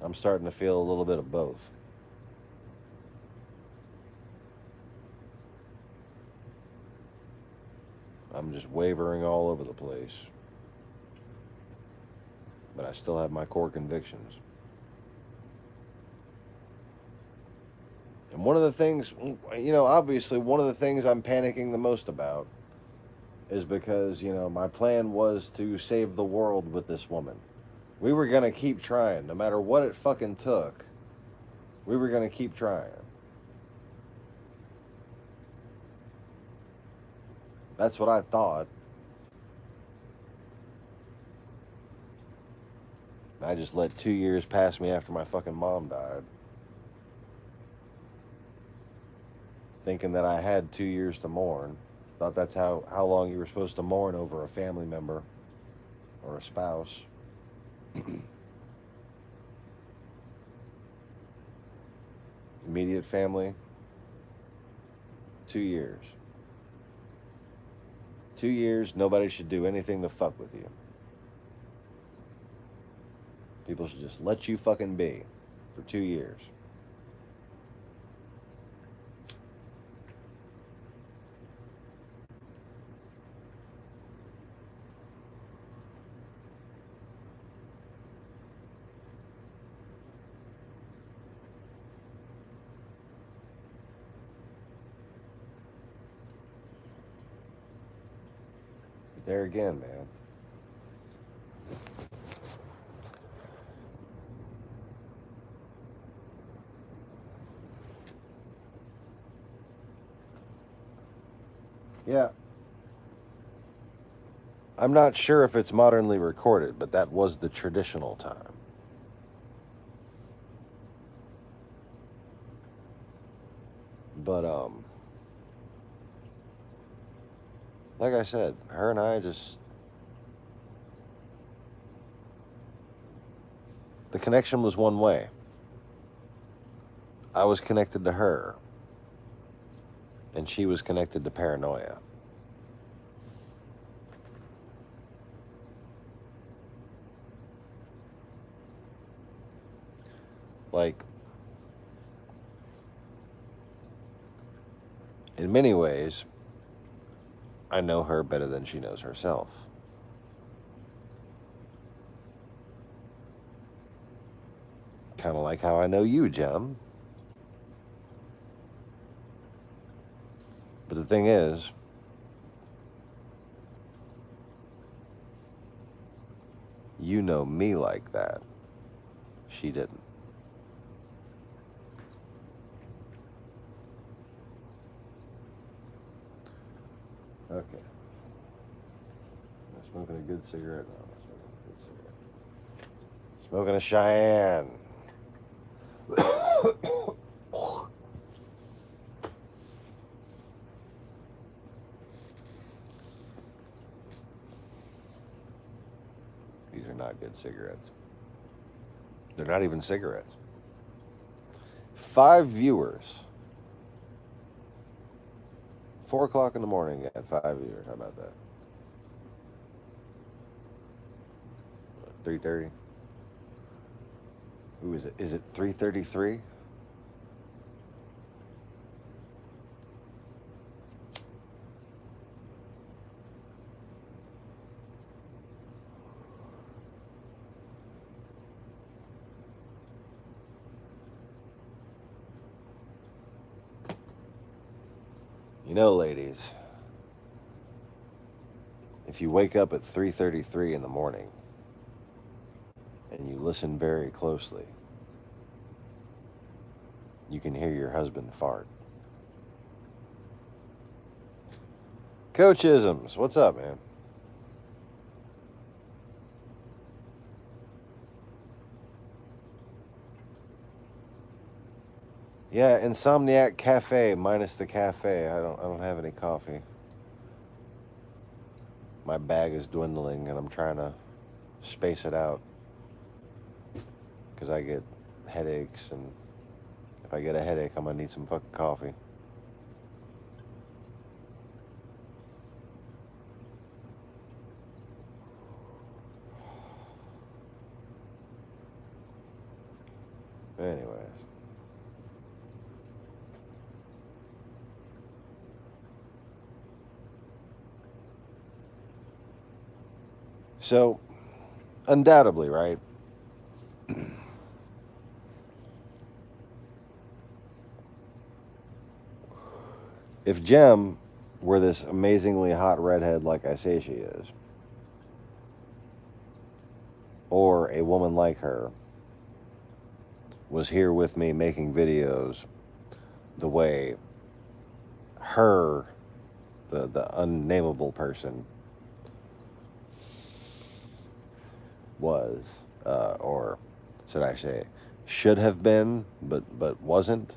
I'm starting to feel a little bit of both. I'm just wavering all over the place. But I still have my core convictions. And one of the things, obviously one of the things I'm panicking the most about is because, my plan was to save the world with this woman. We were going to keep trying. No matter what it fucking took, we were going to keep trying. That's what I thought. I just let 2 years pass me after my fucking mom died, thinking that I had 2 years to mourn. Thought that's how long you were supposed to mourn over a family member or a spouse. Immediate family, 2 years. 2 years, nobody should do anything to fuck with you. People should just let you fucking be for 2 years. But there again, man. Yeah. I'm not sure if it's modernly recorded, but that was the traditional time. But like I said, her and I just, the connection was one way. I was connected to her, and she was connected to paranoia. Like, in many ways, I know her better than she knows herself. Kind of like how I know you, Jem. But the thing is, you know me like that. She didn't. Okay. Am I smoking a good cigarette? No, I'm not smoking a good cigarette. Smoking a Cheyenne. These are not good cigarettes. They're not even cigarettes. 5 viewers. 4 o'clock in the morning at 5 viewers. How about that? 3:30. Who is it? Is it 3:33? You know, ladies, if you wake up at 3:33 in the morning and you listen very closely, you can hear your husband fart. Coach Isms, what's up, man? Yeah, Insomniac Cafe minus the cafe. I don't have any coffee. My bag is dwindling and I'm trying to space it out because I get headaches, and if I get a headache, I'm gonna need some fucking coffee. Anyways. So, undoubtedly, right? If Jem were this amazingly hot redhead like I say she is, or a woman like her was here with me making videos the way her, the unnameable person, was, or should I say, should have been, but wasn't.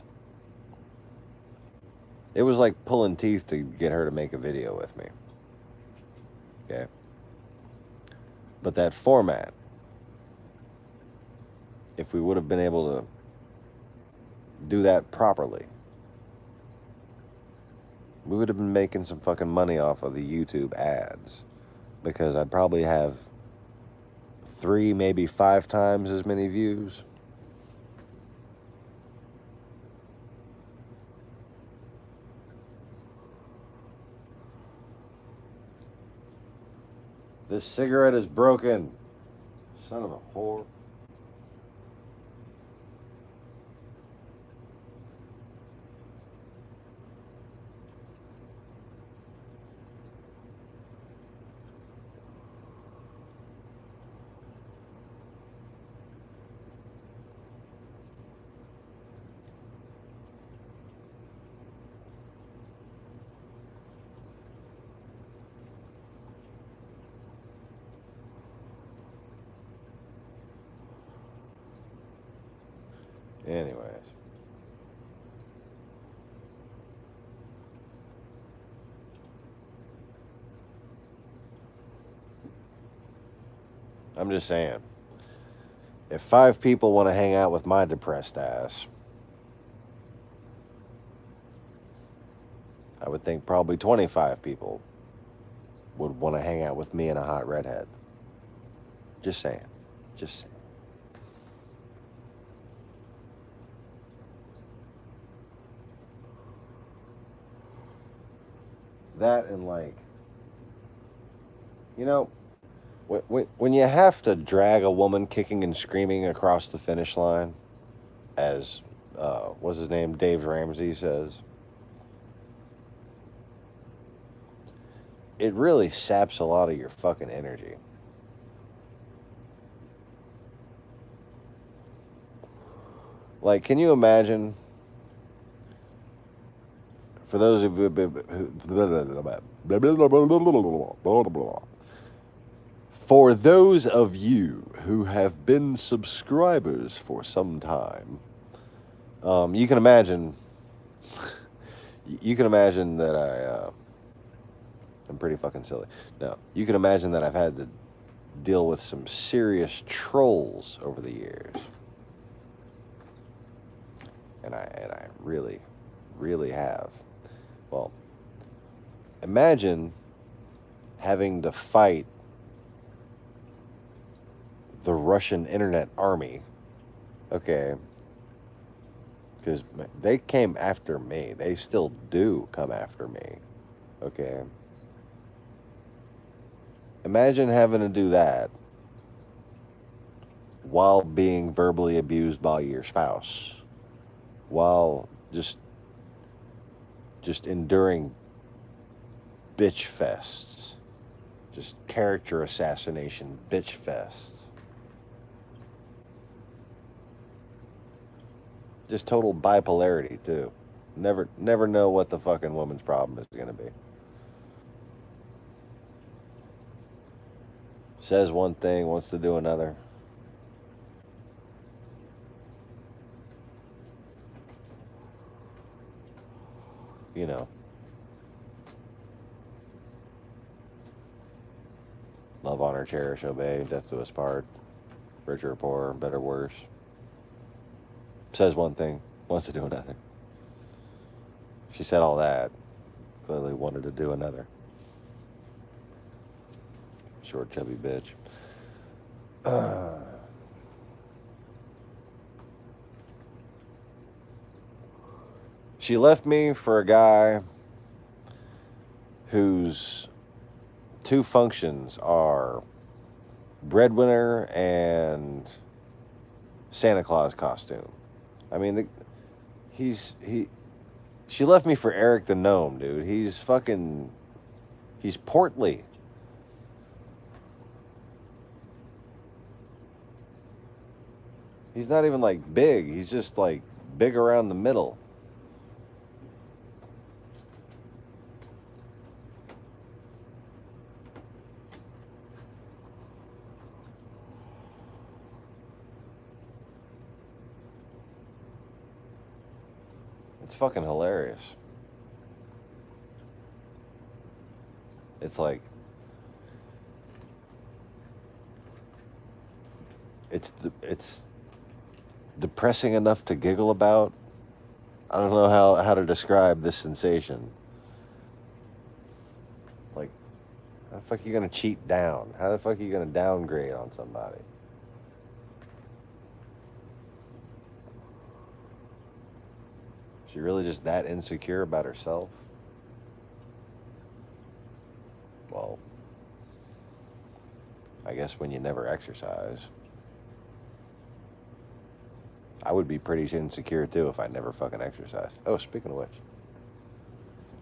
It was like pulling teeth to get her to make a video with me. Okay. But that format, if we would have been able to do that properly, we would have been making some fucking money off of the YouTube ads, because I'd probably have 3, maybe 5 times as many views. This cigarette is broken. Son of a whore. Anyways. I'm just saying, if 5 people want to hang out with my depressed ass, I would think probably 25 people would want to hang out with me and a hot redhead. Just saying. Just saying. That and like, you know, when you have to drag a woman kicking and screaming across the finish line, as what's his name, Dave Ramsey says, it really saps a lot of your fucking energy. Like, can you imagine, for those of you who have been subscribers for some time, you can imagine that I'm pretty fucking silly. No, you can imagine that I've had to deal with some serious trolls over the years. And I really, really have. Well, imagine having to fight the Russian internet army, okay? Because they came after me. They still do come after me, okay? Imagine having to do that while being verbally abused by your spouse, while just enduring bitch fests, just character assassination bitch fests, just total bipolarity too. Never know what the fucking woman's problem is gonna be. Says one thing, wants to do another. You know. Love, honor, cherish, obey, death to us part. Richer or poor, better or worse. Says one thing, wants to do another. She said all that. Clearly wanted to do another. Short, chubby bitch. She left me for a guy whose 2 functions are breadwinner and Santa Claus costume. I mean, she left me for Eric the Gnome, dude. He's portly. He's not even like big. He's just like big around the middle. It's fucking hilarious. It's like, it's depressing enough to giggle about. I don't know how to describe this sensation. Like, how the fuck are you gonna cheat down? How the fuck are you gonna downgrade on somebody? Is she really just that insecure about herself? Well, I guess when you never exercise. I would be pretty insecure too if I never fucking exercised. Oh, speaking of which,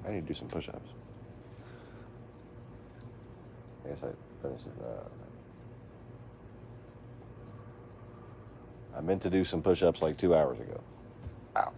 I need to do some push-ups. I guess I finished it. I meant to do some push-ups like 2 hours ago. Ow.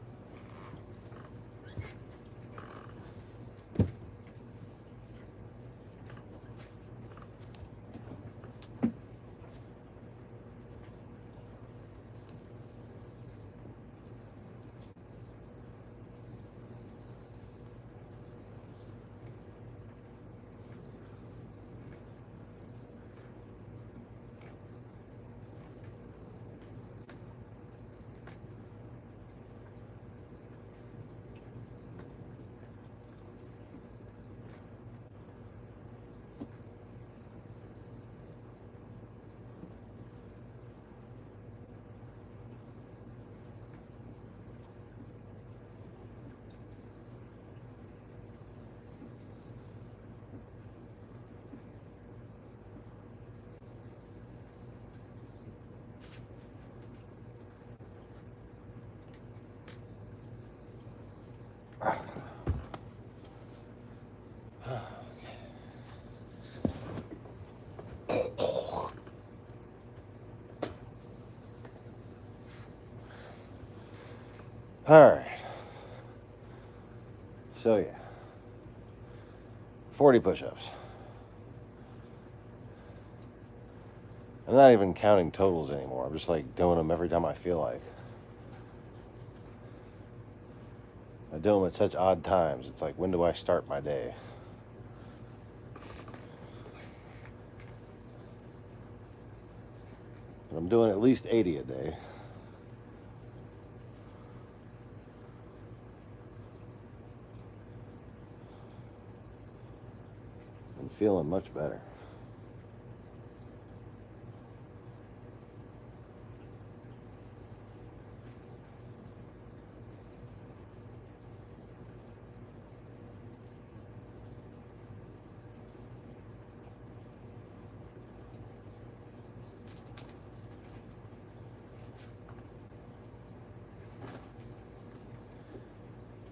All right. So yeah, 40 push-ups. I'm not even counting totals anymore. I'm just like doing them every time I feel like. I do them at such odd times. It's like, when do I start my day? But I'm doing at least 80 a day. I'm feeling much better.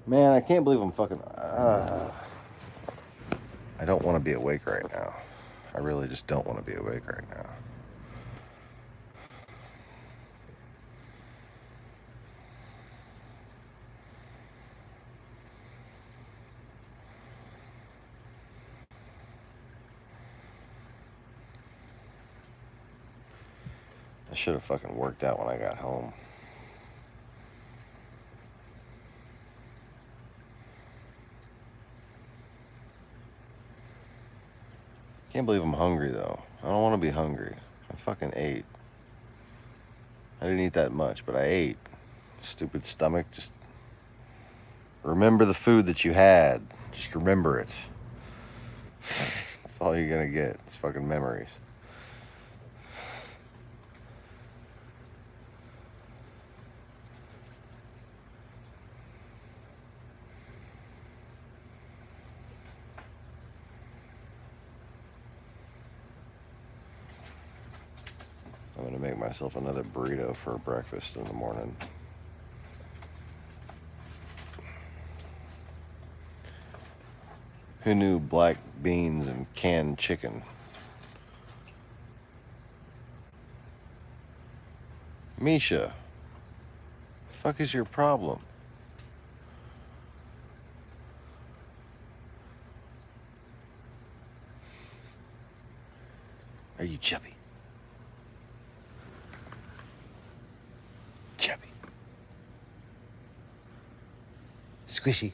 Man, I can't believe I'm fucking... I don't want to be awake right now. I really just don't want to be awake right now. I should have fucking worked out when I got home. Can't believe I'm hungry though. I don't want to be hungry. I fucking ate. I didn't eat that much, but I ate. Stupid stomach. Just remember the food that you had. Just remember it. That's all you're gonna get. It's fucking memories. I'm gonna make myself another burrito for breakfast in the morning. Who knew black beans and canned chicken? Misha, the fuck is your problem? Are you chubby? Chubby. Squishy.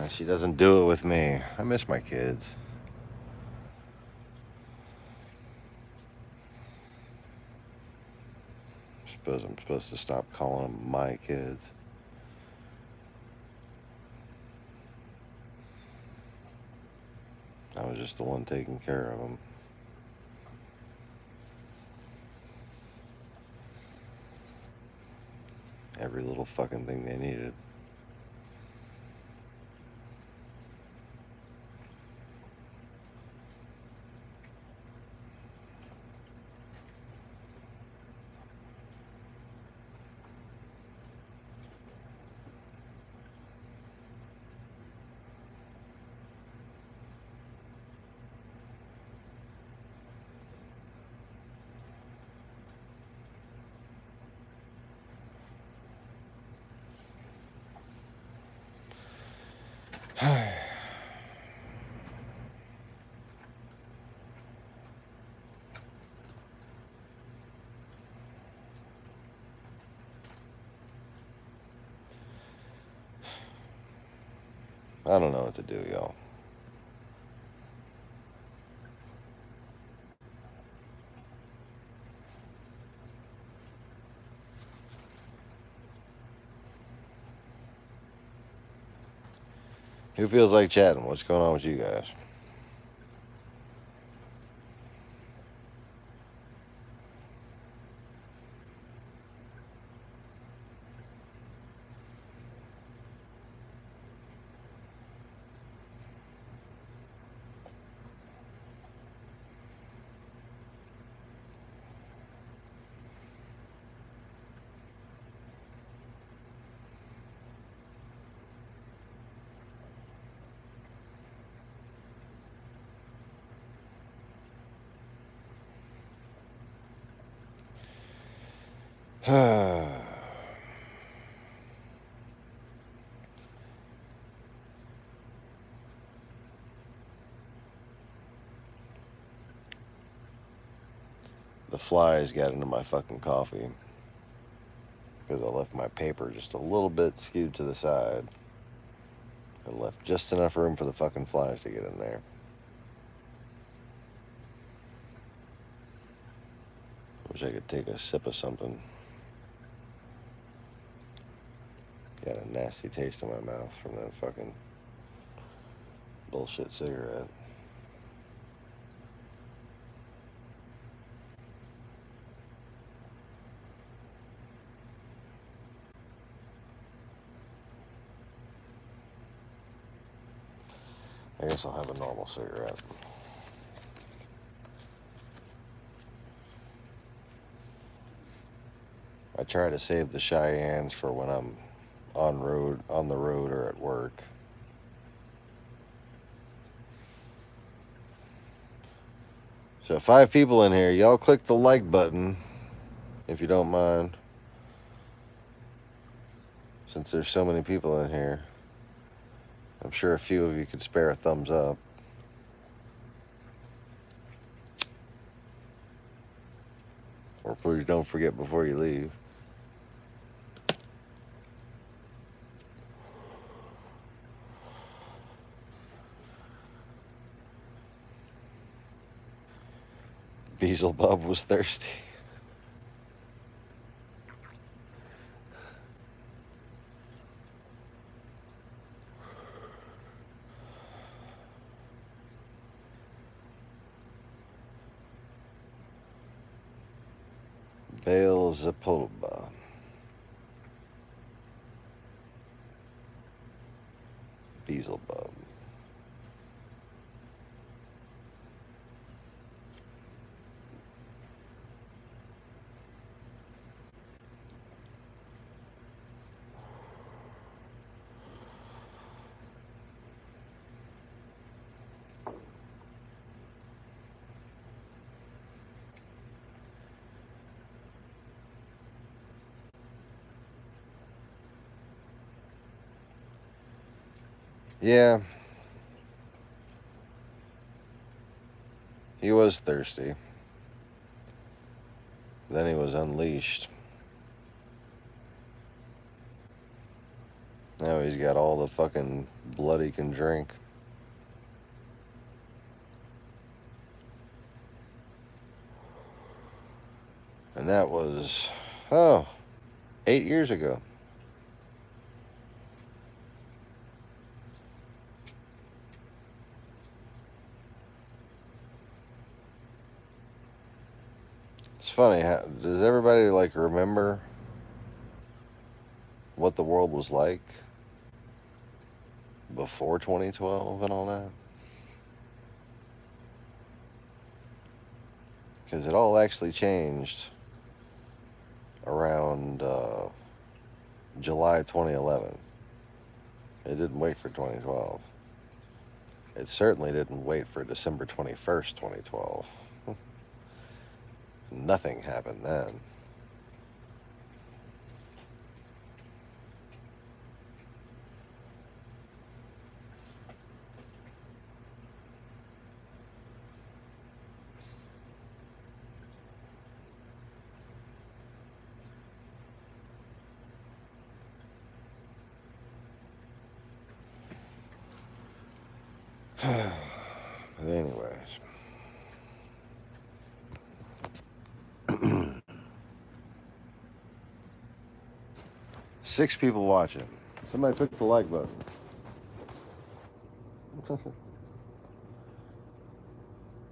She doesn't do it with me. I miss my kids. Suppose I'm supposed to stop calling them my kids. I was just the one taking care of them. Every little fucking thing they needed. I don't know what to do, y'all. Who feels like chatting? What's going on with you guys? The flies got into my fucking coffee because I left my paper just a little bit skewed to the side. I left just enough room for the fucking flies to get in there. Wish I could take a sip of something. Got a nasty taste in my mouth from that fucking bullshit cigarette. I guess I'll have a normal cigarette. I try to save the Cheyennes for when I'm on the road or at work. So 5 people in here, y'all click the like button if you don't mind. Since there's so many people in here, I'm sure a few of you could spare a thumbs up. Or please don't forget before you leave. Beelzebub was thirsty. Beelzebub. Beelzebub. Yeah. He was thirsty. Then he was unleashed. Now he's got all the fucking blood he can drink. And that was, 8 years ago. It's funny, does everybody like remember what the world was like before 2012 and all that? Because it all actually changed around July 2011. It didn't wait for 2012. It certainly didn't wait for December 21st, 2012. Nothing happened then. But anyways. 6 people watching. Somebody click the like button.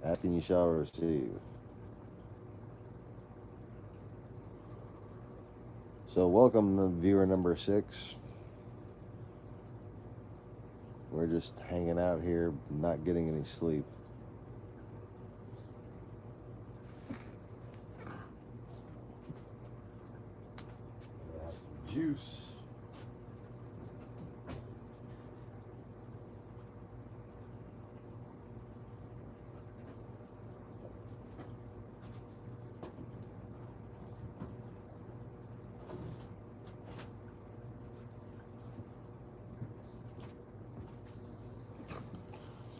Asking you shall receive. So welcome to viewer number 6. We're just hanging out here, not getting any sleep. Juice.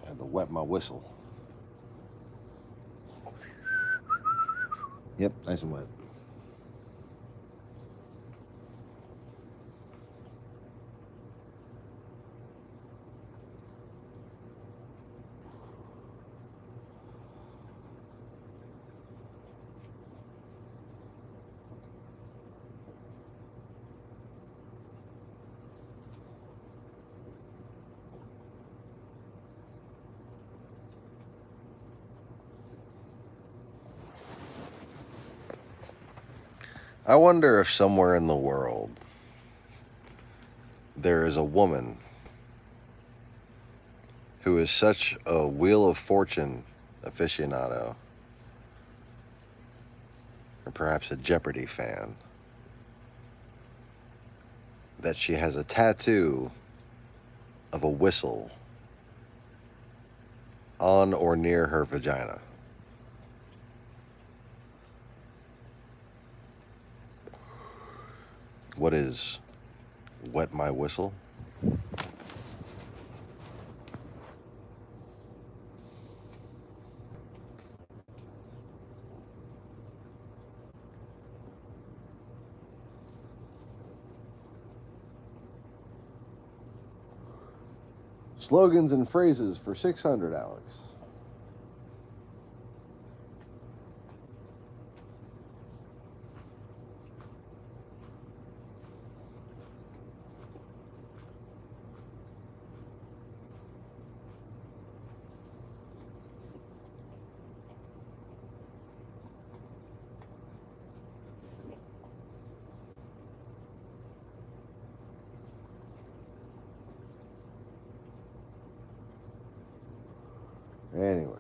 I had to wet my whistle. Yep, nice and wet. I wonder if somewhere in the world there is a woman who is such a Wheel of Fortune aficionado, or perhaps a Jeopardy fan, that she has a tattoo of a whistle on or near her vagina. What is wet my whistle? Slogans and phrases for 600, Alex. Anyway.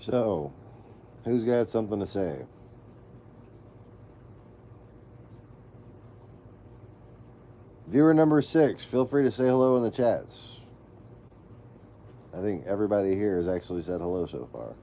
So, who's got something to say? Viewer number 6, feel free to say hello in the chats. I think everybody here has actually said hello so far.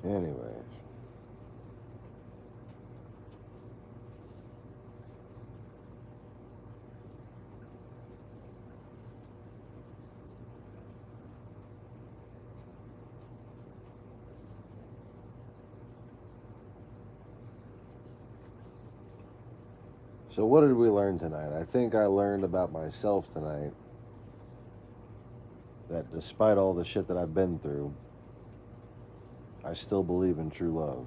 Anyway. So, what did we learn tonight? I think I learned about myself tonight that despite all the shit that I've been through, I still believe in true love.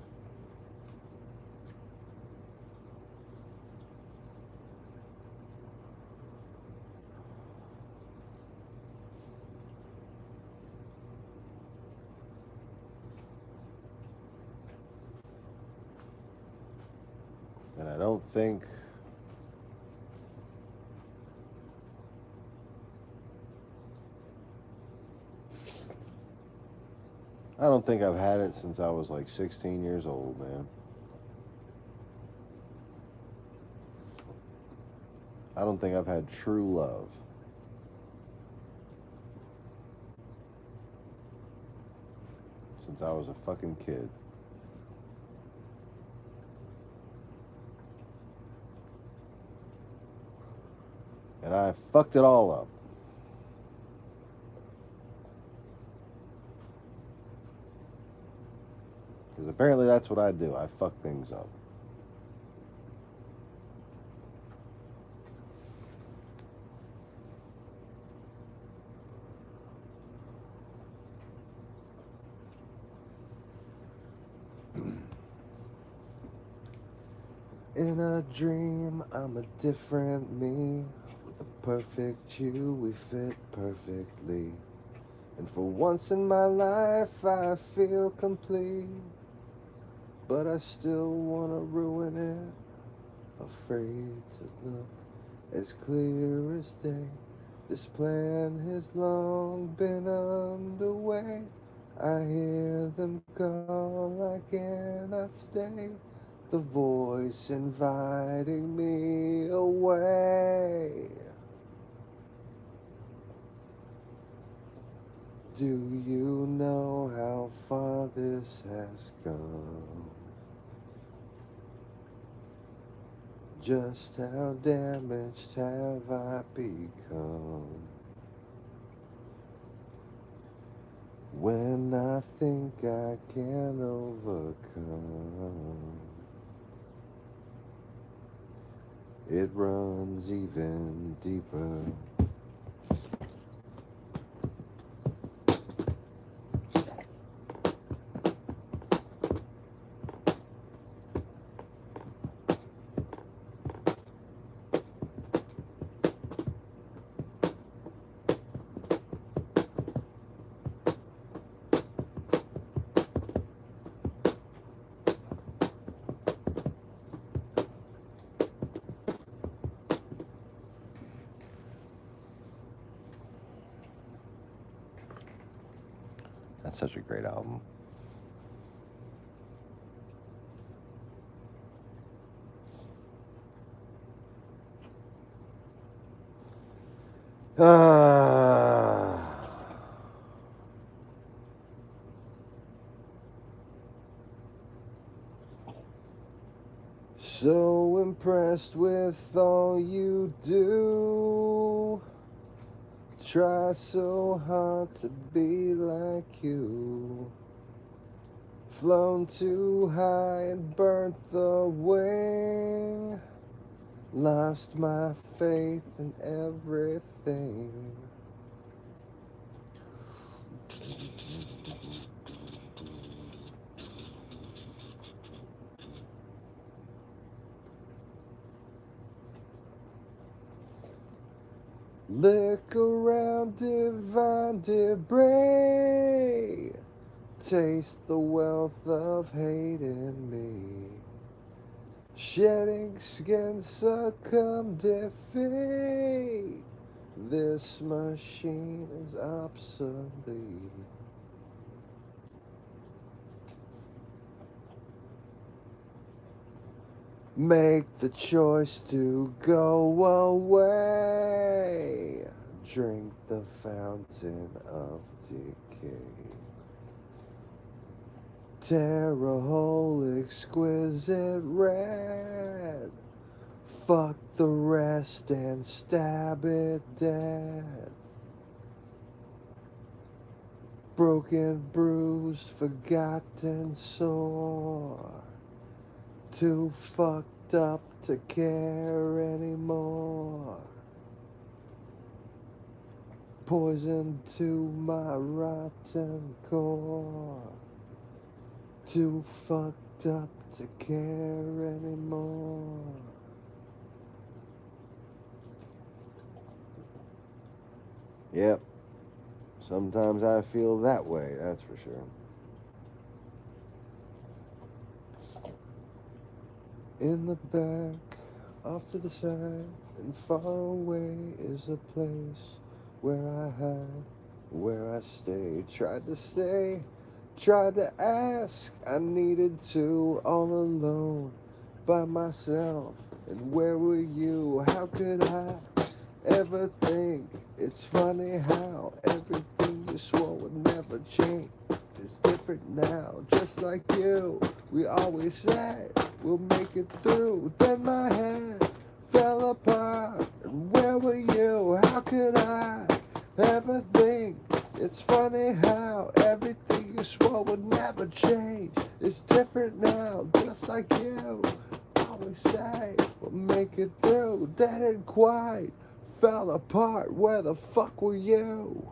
And I don't think I've had it since I was like 16 years old, man. I don't think I've had true love since I was a fucking kid. And I fucked it all up. Because apparently that's what I do. I fuck things up. In a dream, I'm a different me. With the perfect you, we fit perfectly. And for once in my life, I feel complete. But I still wanna ruin it. Afraid to look as clear as day. This plan has long been underway. I hear them call, I cannot stay. The voice inviting me away. Do you know how far this has gone? Just how damaged have I become? When I think I can overcome, it runs even deeper. That's such a great album. So impressed with all you do. Try so hard to be like you. Flown too high and burnt the wing. Lost my faith in everything. Look around, divine debris. Taste the wealth of hate in me. Shedding skin, succumb, defeat. This machine is obsolete. Make the choice to go away. Drink the fountain of decay. Tear a hole exquisite red. Fuck the rest and stab it dead. Broken, bruised, forgotten, sore. Too fucked up to care anymore. Poison to my rotten core. Too fucked up to care anymore. Yep. Sometimes I feel that way, that's for sure. In the back, off to the side, and far away is a place where I hide, where I stay. Tried to stay, tried to ask, I needed to, all alone, by myself. And where were you? How could I ever think? It's funny how everything you swore would never change is different now, just like you. We always said we'll make it through. Then my head fell apart. And where were you? How could I ever think? It's funny how everything you swore would never change is different now, just like you. Always say we'll make it through. That didn't quite fell apart. Where the fuck were you?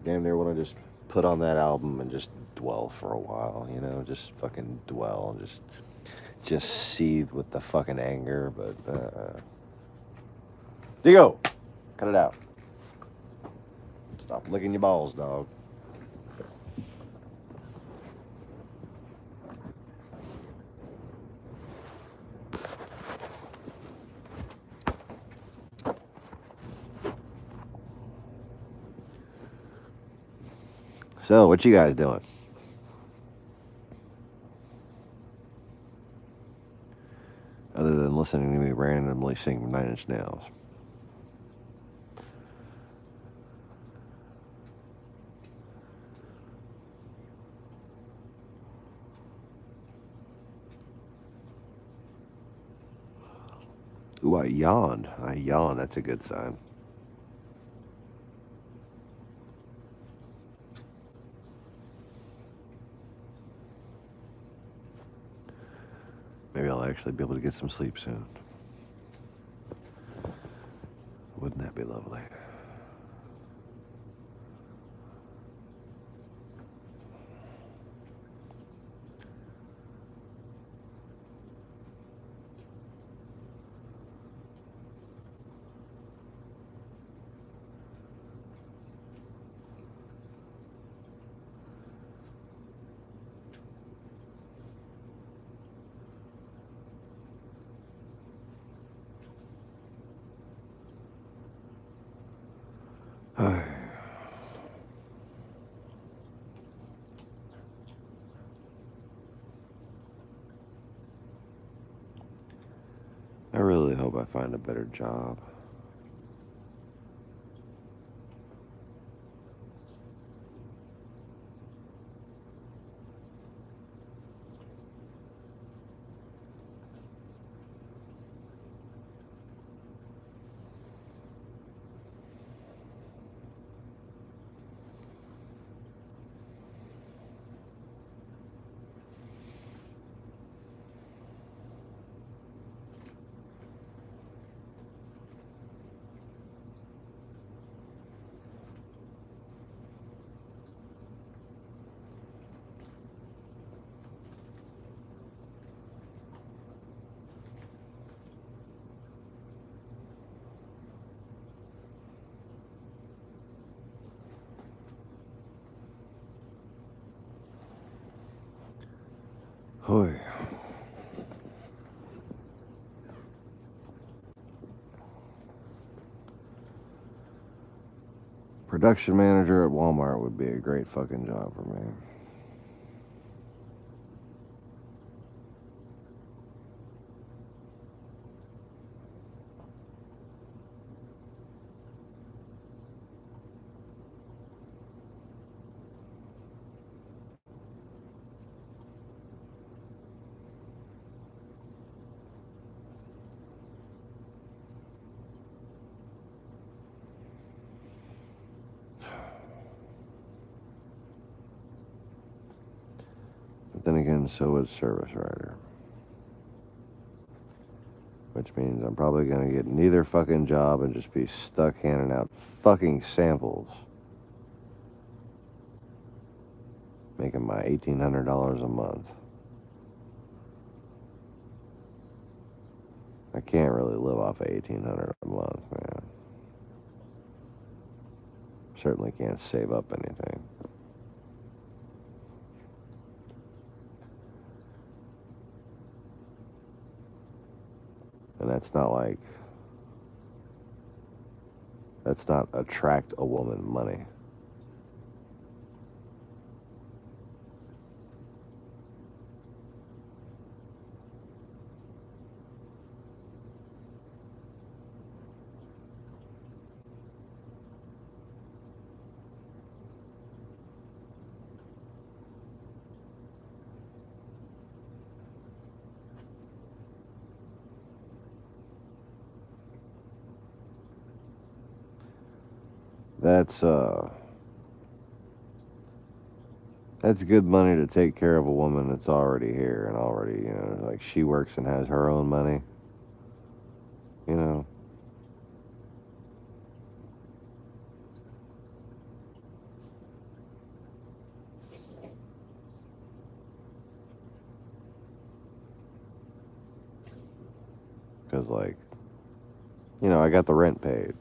Damn near want to just put on that album and just dwell for a while, you know, just fucking dwell, just seethe with the fucking anger, but Digo, cut it out. Stop licking your balls, dog. So, what you guys doing? Other than listening to me randomly sing Nine Inch Nails. Ooh, I yawned. That's a good sign. Maybe I'll actually be able to get some sleep soon. Wouldn't that be lovely? hope I find a better job. Hoy. Production manager at Walmart would be a great fucking job for me. But then again, so would service writer. Which means I'm probably going to get neither fucking job and just be stuck handing out fucking samples. Making my $1,800 a month. I can't really live off of $1,800 a month, man. Certainly can't save up anything. And that's not attract a woman money. That's good money to take care of a woman that's already here and already, like she works and has her own money. You know. Because, I got the rent paid.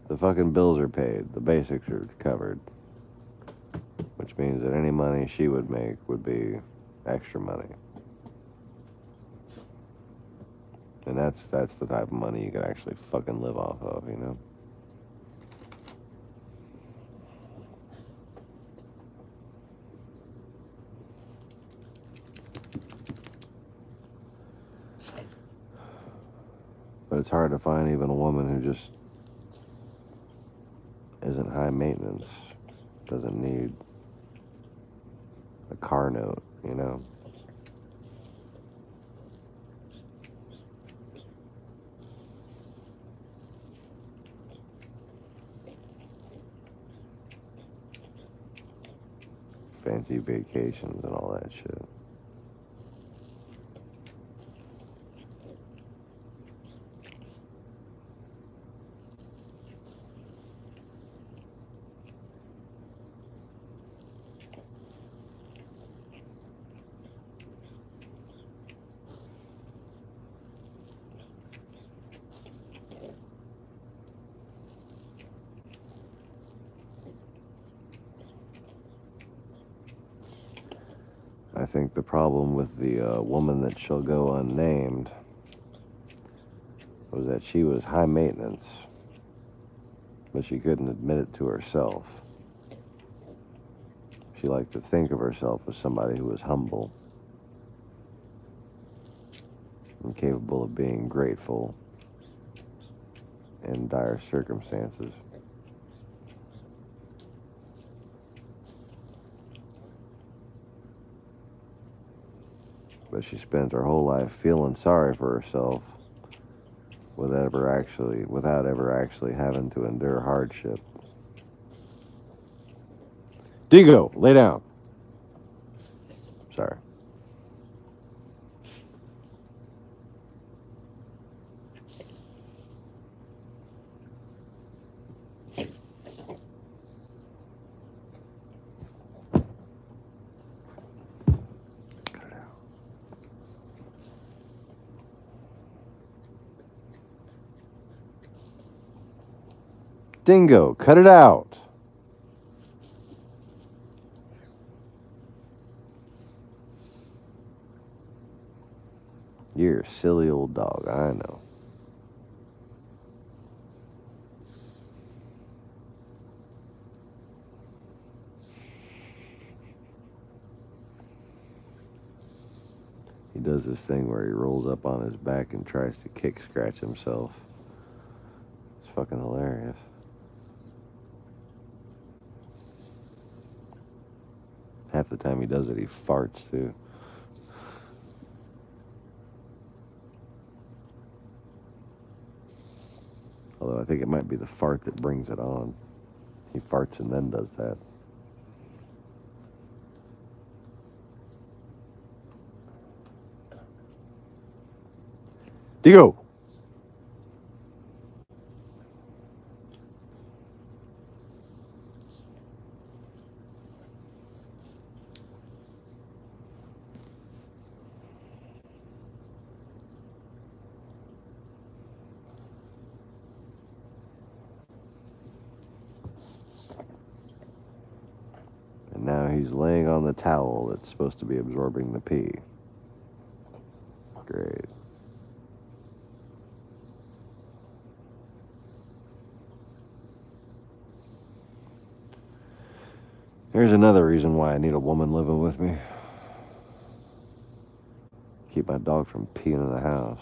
The fucking bills are paid. The basics are covered. Which means that any money she would make would be extra money. And that's the type of money you could actually fucking live off of, you know? But it's hard to find even a woman who just isn't high maintenance, doesn't need a car note, you know? Fancy vacations and all that shit. I think the problem with the woman that shall go unnamed was that she was high maintenance, but she couldn't admit it to herself. She liked to think of herself as somebody who was humble. and capable of being grateful in dire circumstances. But she spent her whole life feeling sorry for herself without ever actually having to endure hardship. Dingo, lay down. Sorry. Dingo, cut it out. You're a silly old dog, I know. He does this thing where he rolls up on his back and tries to kick scratch himself. It's fucking hilarious. Half the time he does it, he farts too. Although I think it might be the fart that brings it on. He farts and then does that. Dingo! And now he's laying on the towel that's supposed to be absorbing the pee. Great. Here's another reason why I need a woman living with me. Keep my dog from peeing in the house.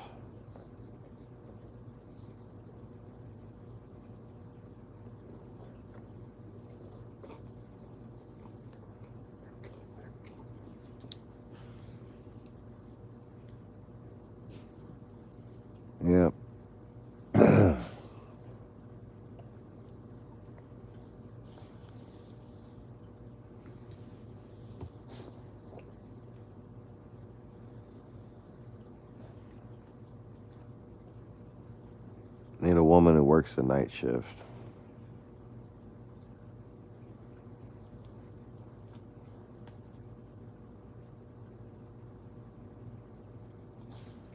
Yep. Need a woman who works the night shift.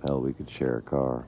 Hell, we could share a car.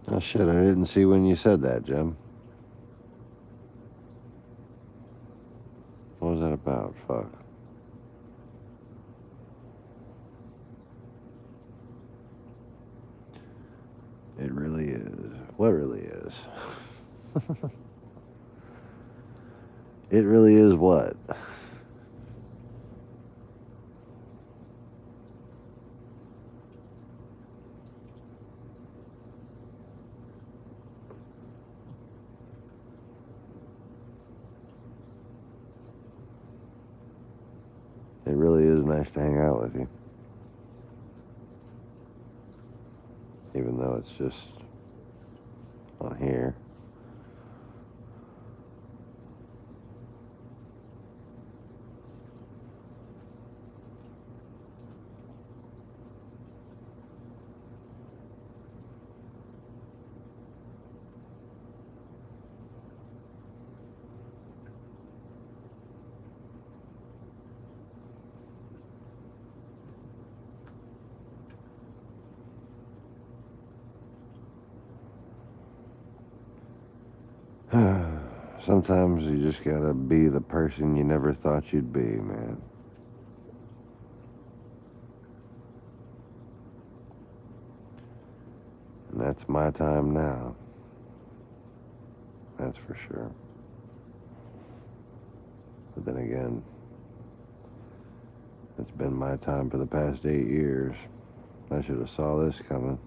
Oh shit, I didn't see when you said that, Jim. What was that about? Fuck. It really is. What really is? It really is what? It really is nice to hang out with you. Even though it's just on here. Sometimes you just gotta be the person you never thought you'd be, man. And that's my time now. That's for sure. But then again, it's been my time for the past 8 years. I should have saw this coming.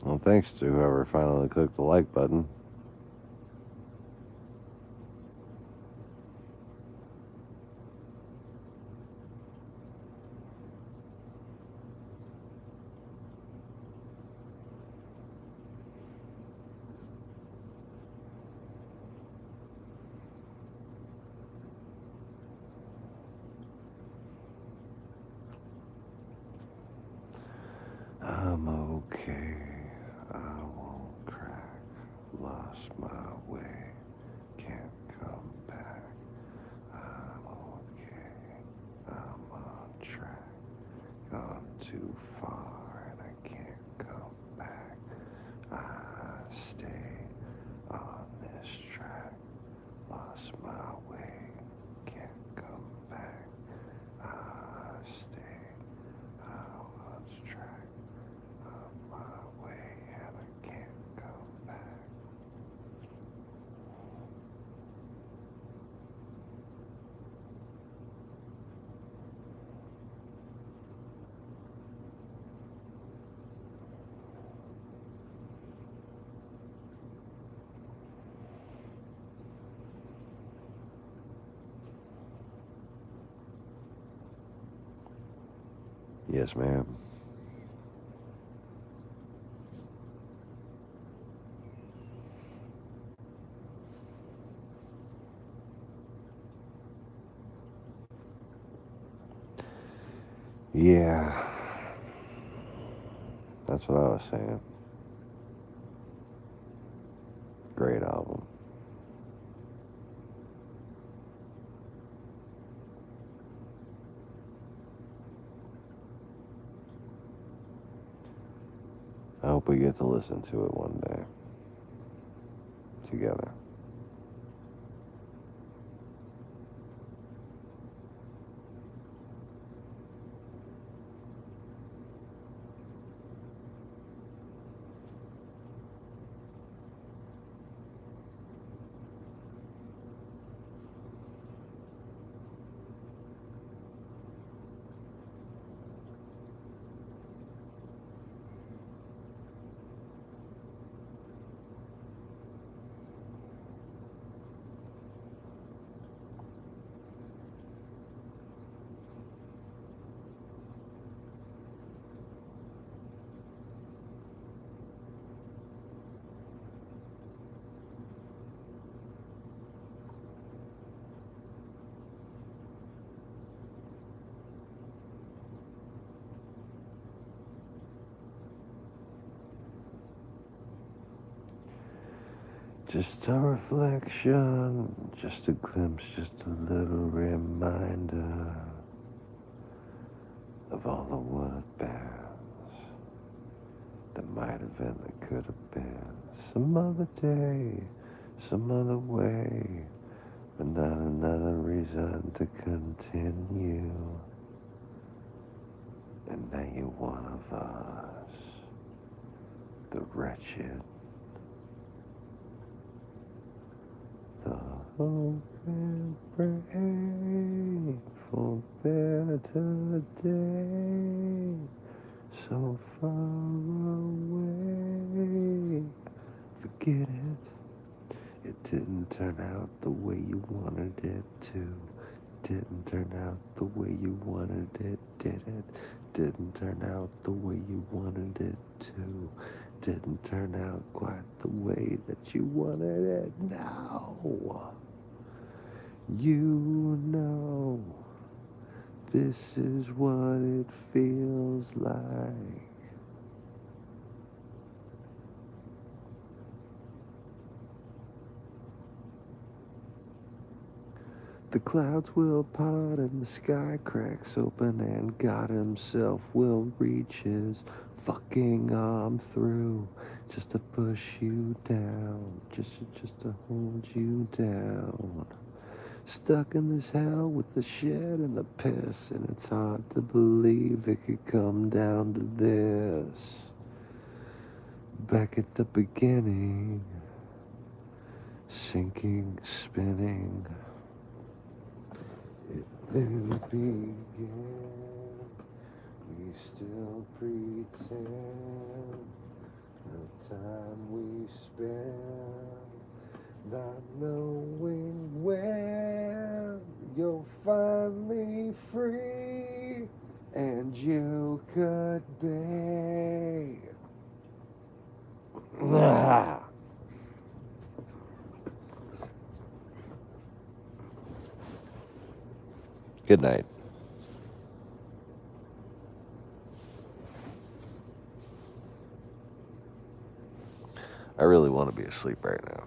Well, thanks to whoever finally clicked the like button. I'm okay. I won't crack. Lost my way. Can't come back. I'm okay. I'm on track. Gone too far and I can't come back. I stay on this track. Lost my way. Can't come back. I stay on this track. On my way and I can't come back. Yes, ma'am. Yeah. That's what I was saying. Great album. I hope we get to listen to it one day. Together. Just a reflection, just a glimpse, just a little reminder of all the world bad. might have been, it could have been some other day, some other way, but not another reason to continue. And now you're one of us, the wretched, the hope and pray for better day, so far away. Forget it, it didn't turn out the way you wanted it to. Didn't turn out the way you wanted it, did it? Didn't turn out the way you wanted it to. Didn't turn out quite the way that you wanted it. Now, you know, this is what it feels like. The clouds will part and the sky cracks open and God himself will reach his fucking arm through just to push you down, just to hold you down. Stuck in this hell with the shit and the piss, and it's hard to believe it could come down to this. Back at the beginning, sinking, spinning. It then began, we still pretend the time we spend not knowing when you're finally free and you could be. Good night. I really want to be asleep right now.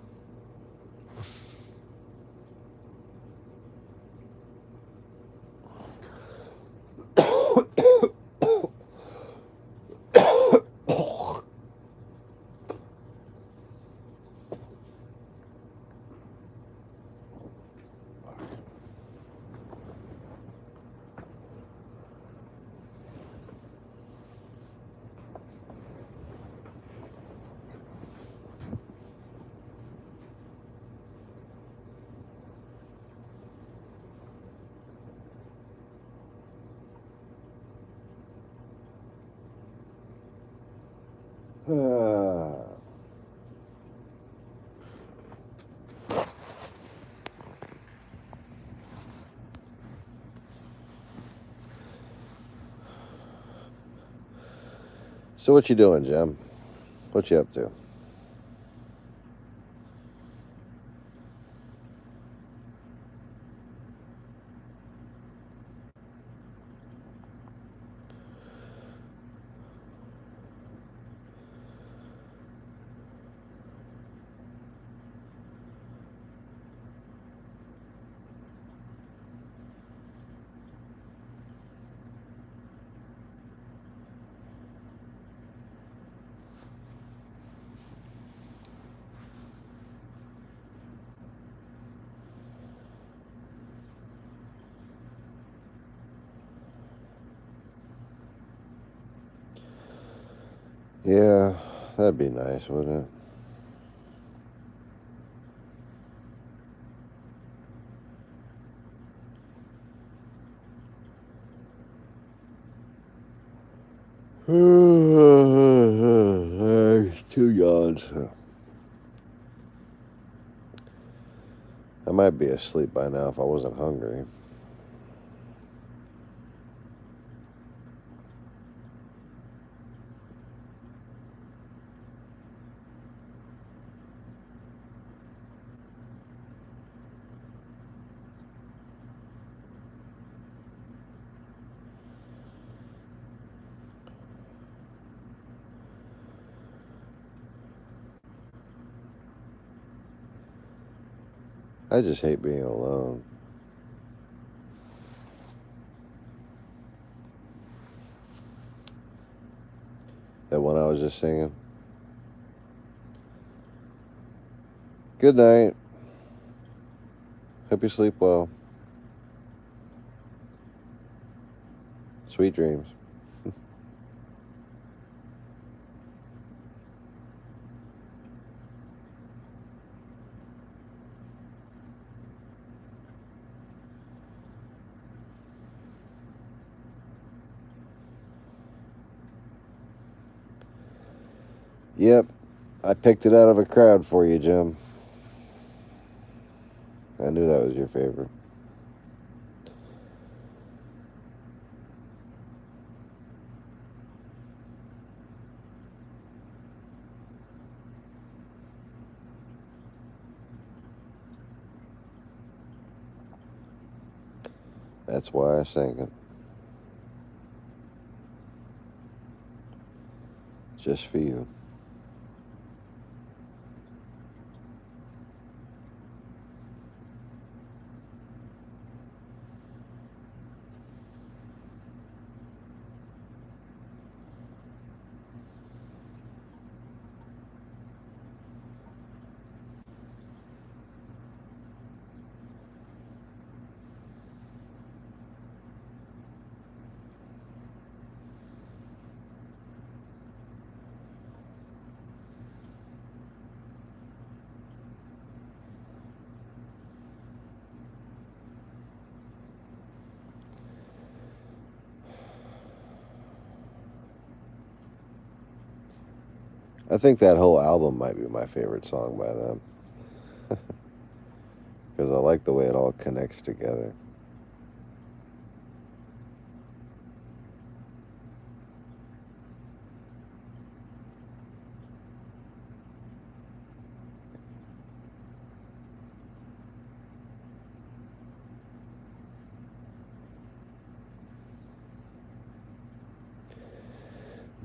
So what you doing, Jim? What you up to? Yeah, that'd be nice, wouldn't it? There's 2 yawns. I might be asleep by now if I wasn't hungry. I just hate being alone. That one I was just singing. Good night. Hope you sleep well. Sweet dreams. Yep, I picked it out of a crowd for you, Jim. I knew that was your favorite. That's why I sang it. Just for you. I think that whole album might be my favorite song by them. Because I like the way it all connects together.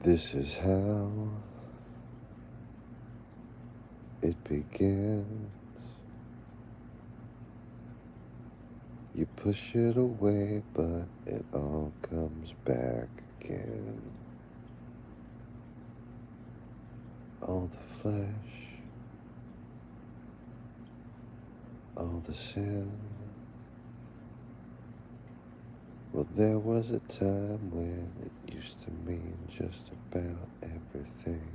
This is how it begins. You push it away, but it all comes back again. All the flesh, all the sin. Well, there was a time when it used to mean just about everything.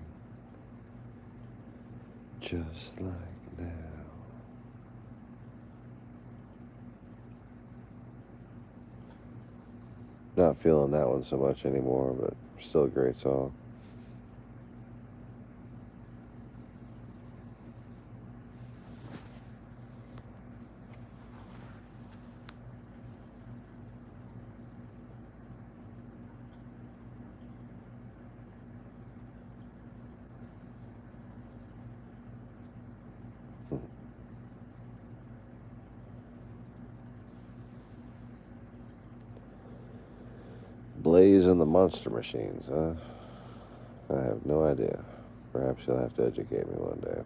Just like now. Not feeling that one so much anymore, but still a great song. Blaze and the Monster Machines, huh? I have no idea. Perhaps you'll have to educate me one day.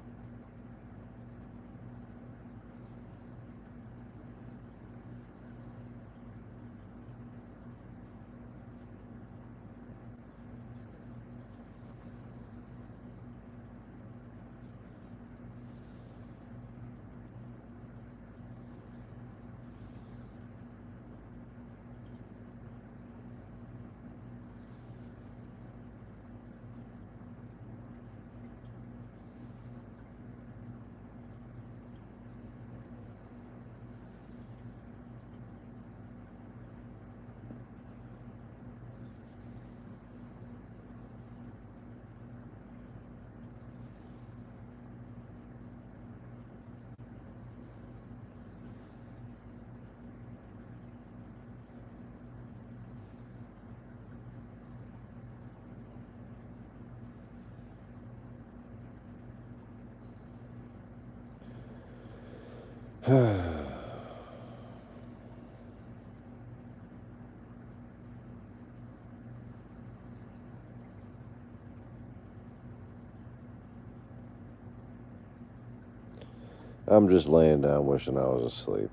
I'm just laying down wishing I was asleep.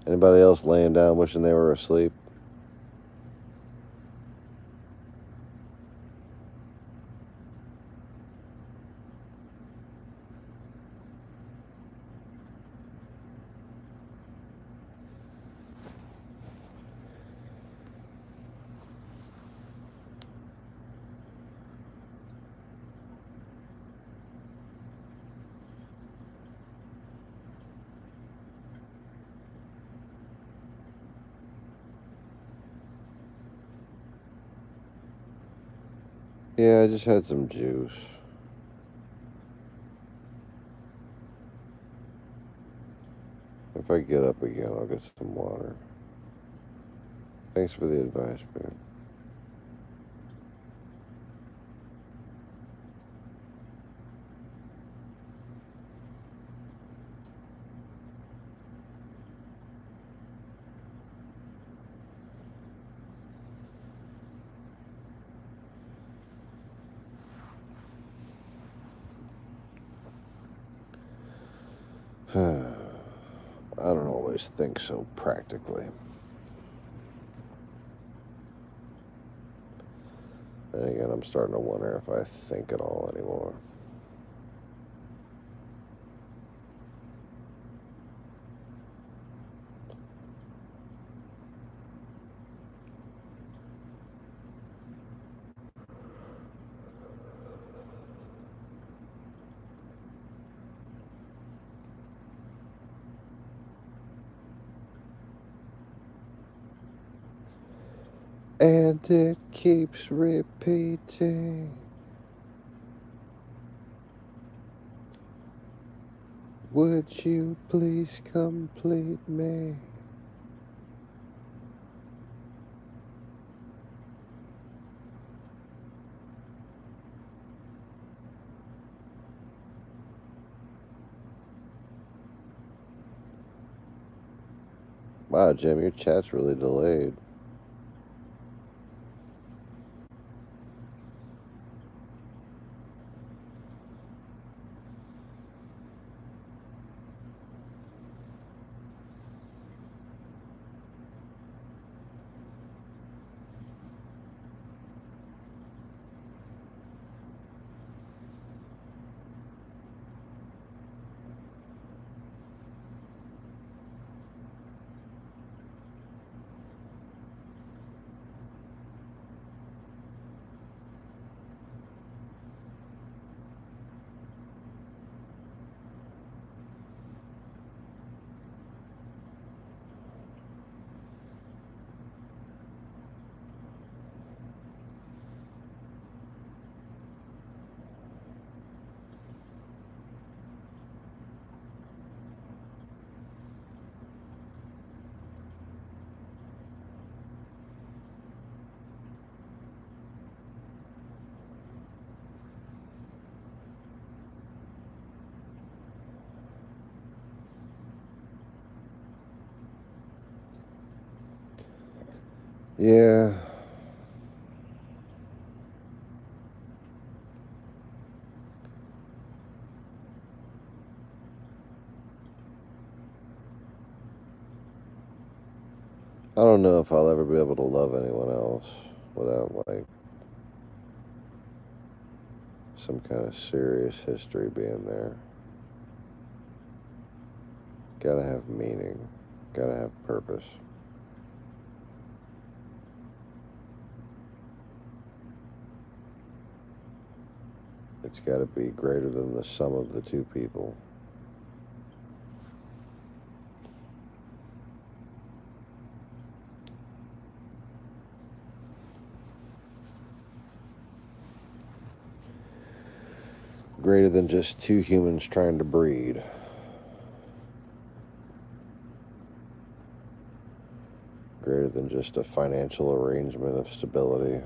Anybody else laying down wishing they were asleep? Yeah, I just had some juice. If I get up again, I'll get some water. Thanks for the advice, man. I don't always think so practically. Then again, I'm starting to wonder if I think at all anymore. And it keeps repeating. Would you please complete me? Wow, Jim, your chat's really delayed. Yeah. I don't know if I'll ever be able to love anyone else without, like, some kind of serious history being there. Gotta have meaning. Gotta have purpose. It's gotta be greater than the sum of the two people. Greater than just two humans trying to breed. Greater than just a financial arrangement of stability.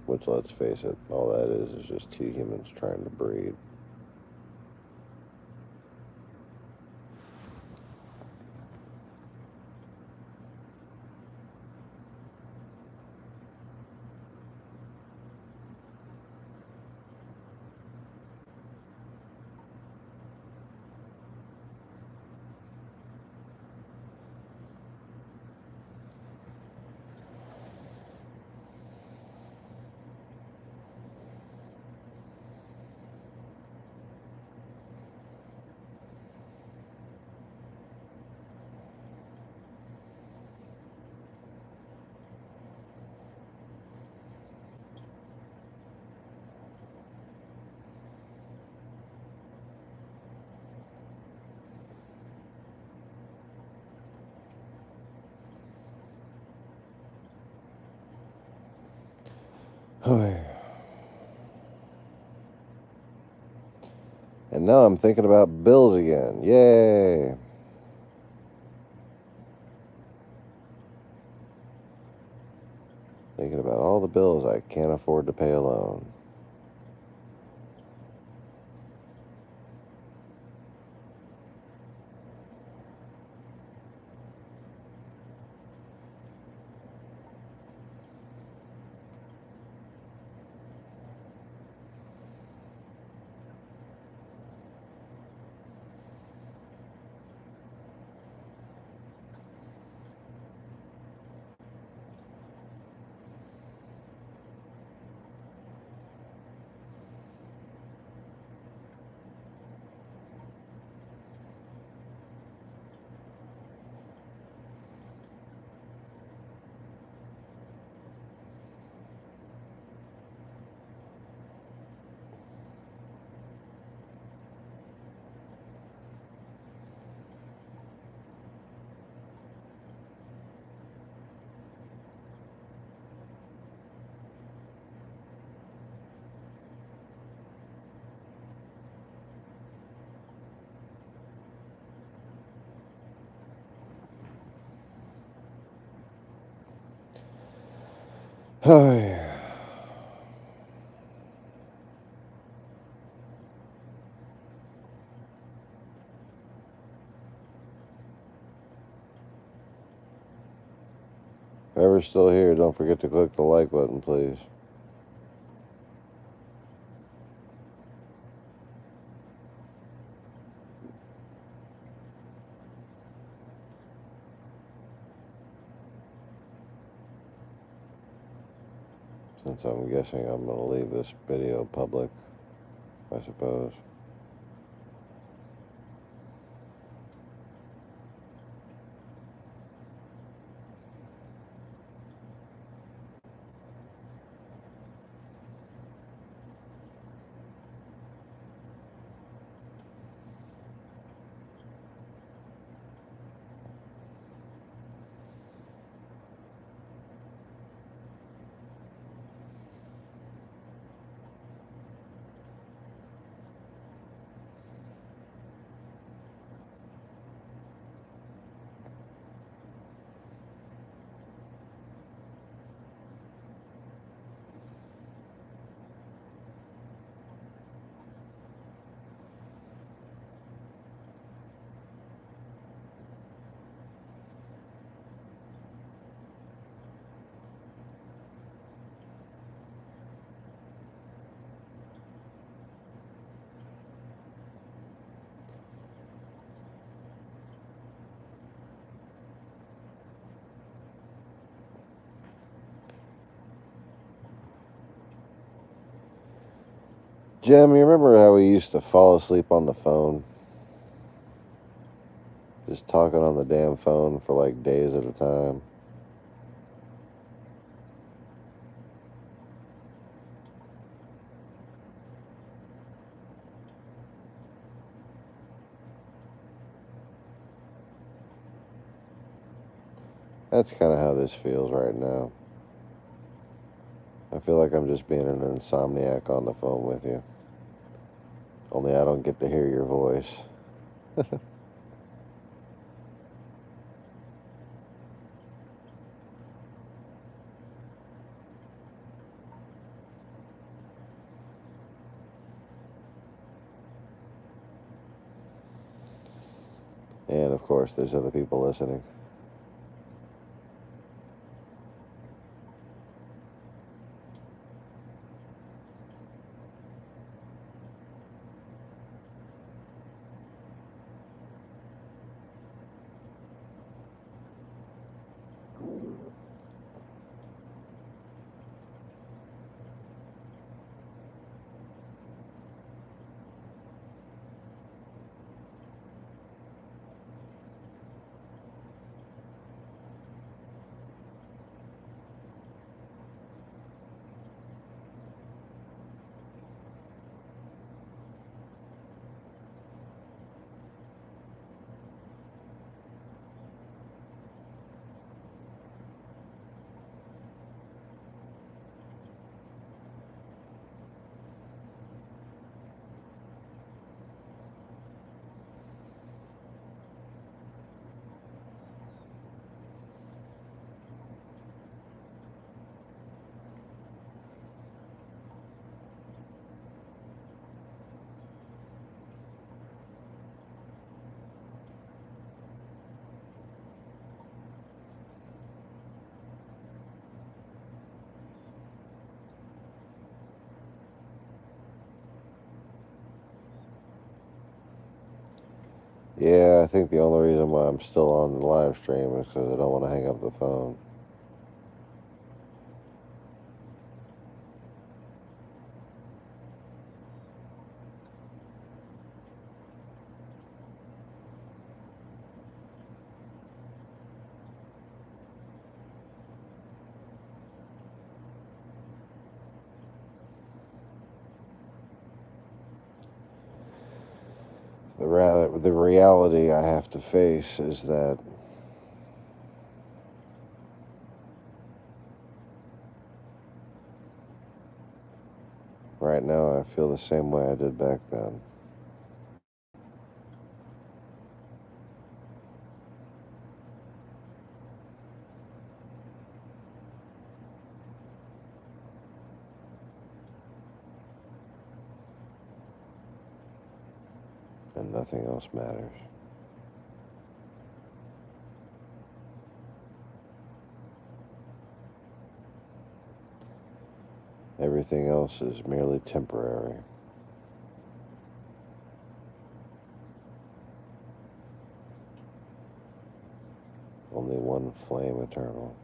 Which, let's face it, all that is just two humans trying to breed. And now I'm thinking about bills again. Yay! Thinking about all the bills I can't afford to pay alone. Whoever's still here, don't forget to click the like button, please. Since I'm guessing I'm going to leave this video public, I suppose. Jim, you remember how we used to fall asleep on the phone? Just talking on the damn phone for like days at a time. That's kind of how this feels right now. I feel like I'm just being an insomniac on the phone with you. Only I don't get to hear your voice. And of course, there's other people listening. Yeah, I think the only reason why I'm still on the live stream is because I don't want to hang up the phone. The reality I have to face is that right now I feel the same way I did back then. And nothing else matters. Everything else is merely temporary. Only one flame eternal.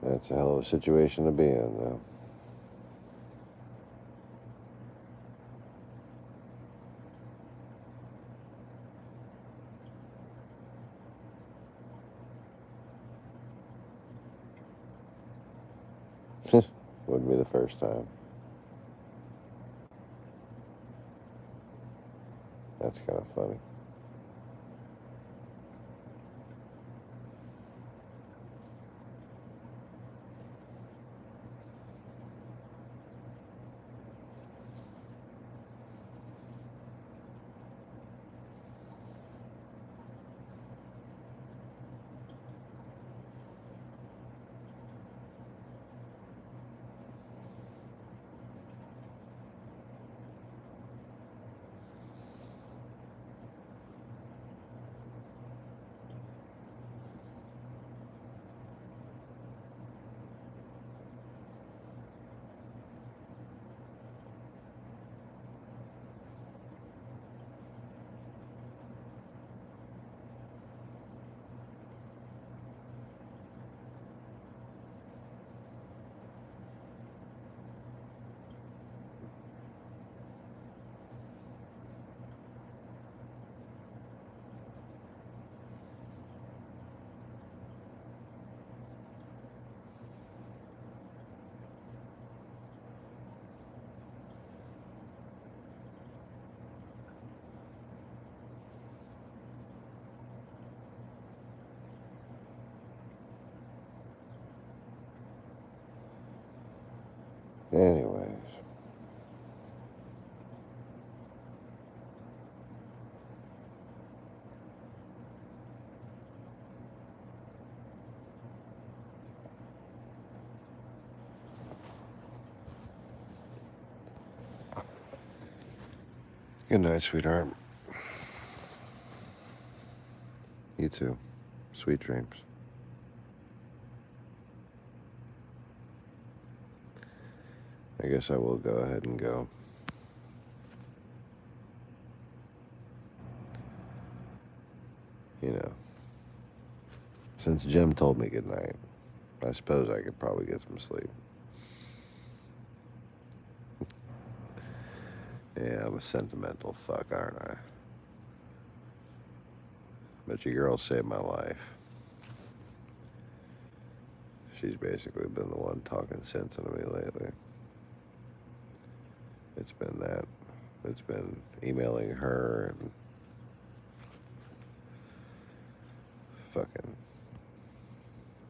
That's a hell of a situation to be in, though. Wouldn't be the first time. That's kind of funny. Anyways. Good night, sweetheart. You too. Sweet dreams. I guess I will go ahead and go. You know, since Jim told me good night, I suppose I could probably get some sleep. Yeah, I'm a sentimental fuck, aren't I? But your girl saved my life. She's basically been the one talking sense into me lately. It's been that. It's been emailing her and fucking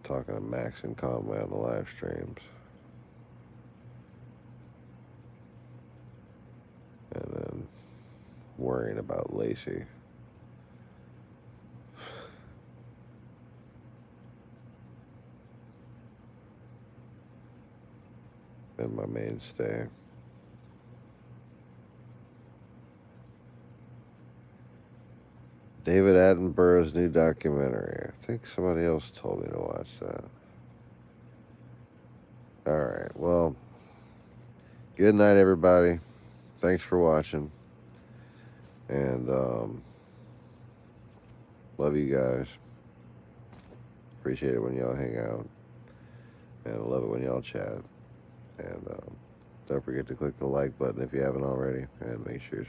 talking to Max and Conway on the live streams. And then worrying about Lacey. Been my mainstay. David Attenborough's new documentary. I think somebody else told me to watch that. Alright, well, good night, everybody. Thanks for watching. And, love you guys. Appreciate it when y'all hang out. And I love it when y'all chat. And, don't forget to click the like button if you haven't already. And make sure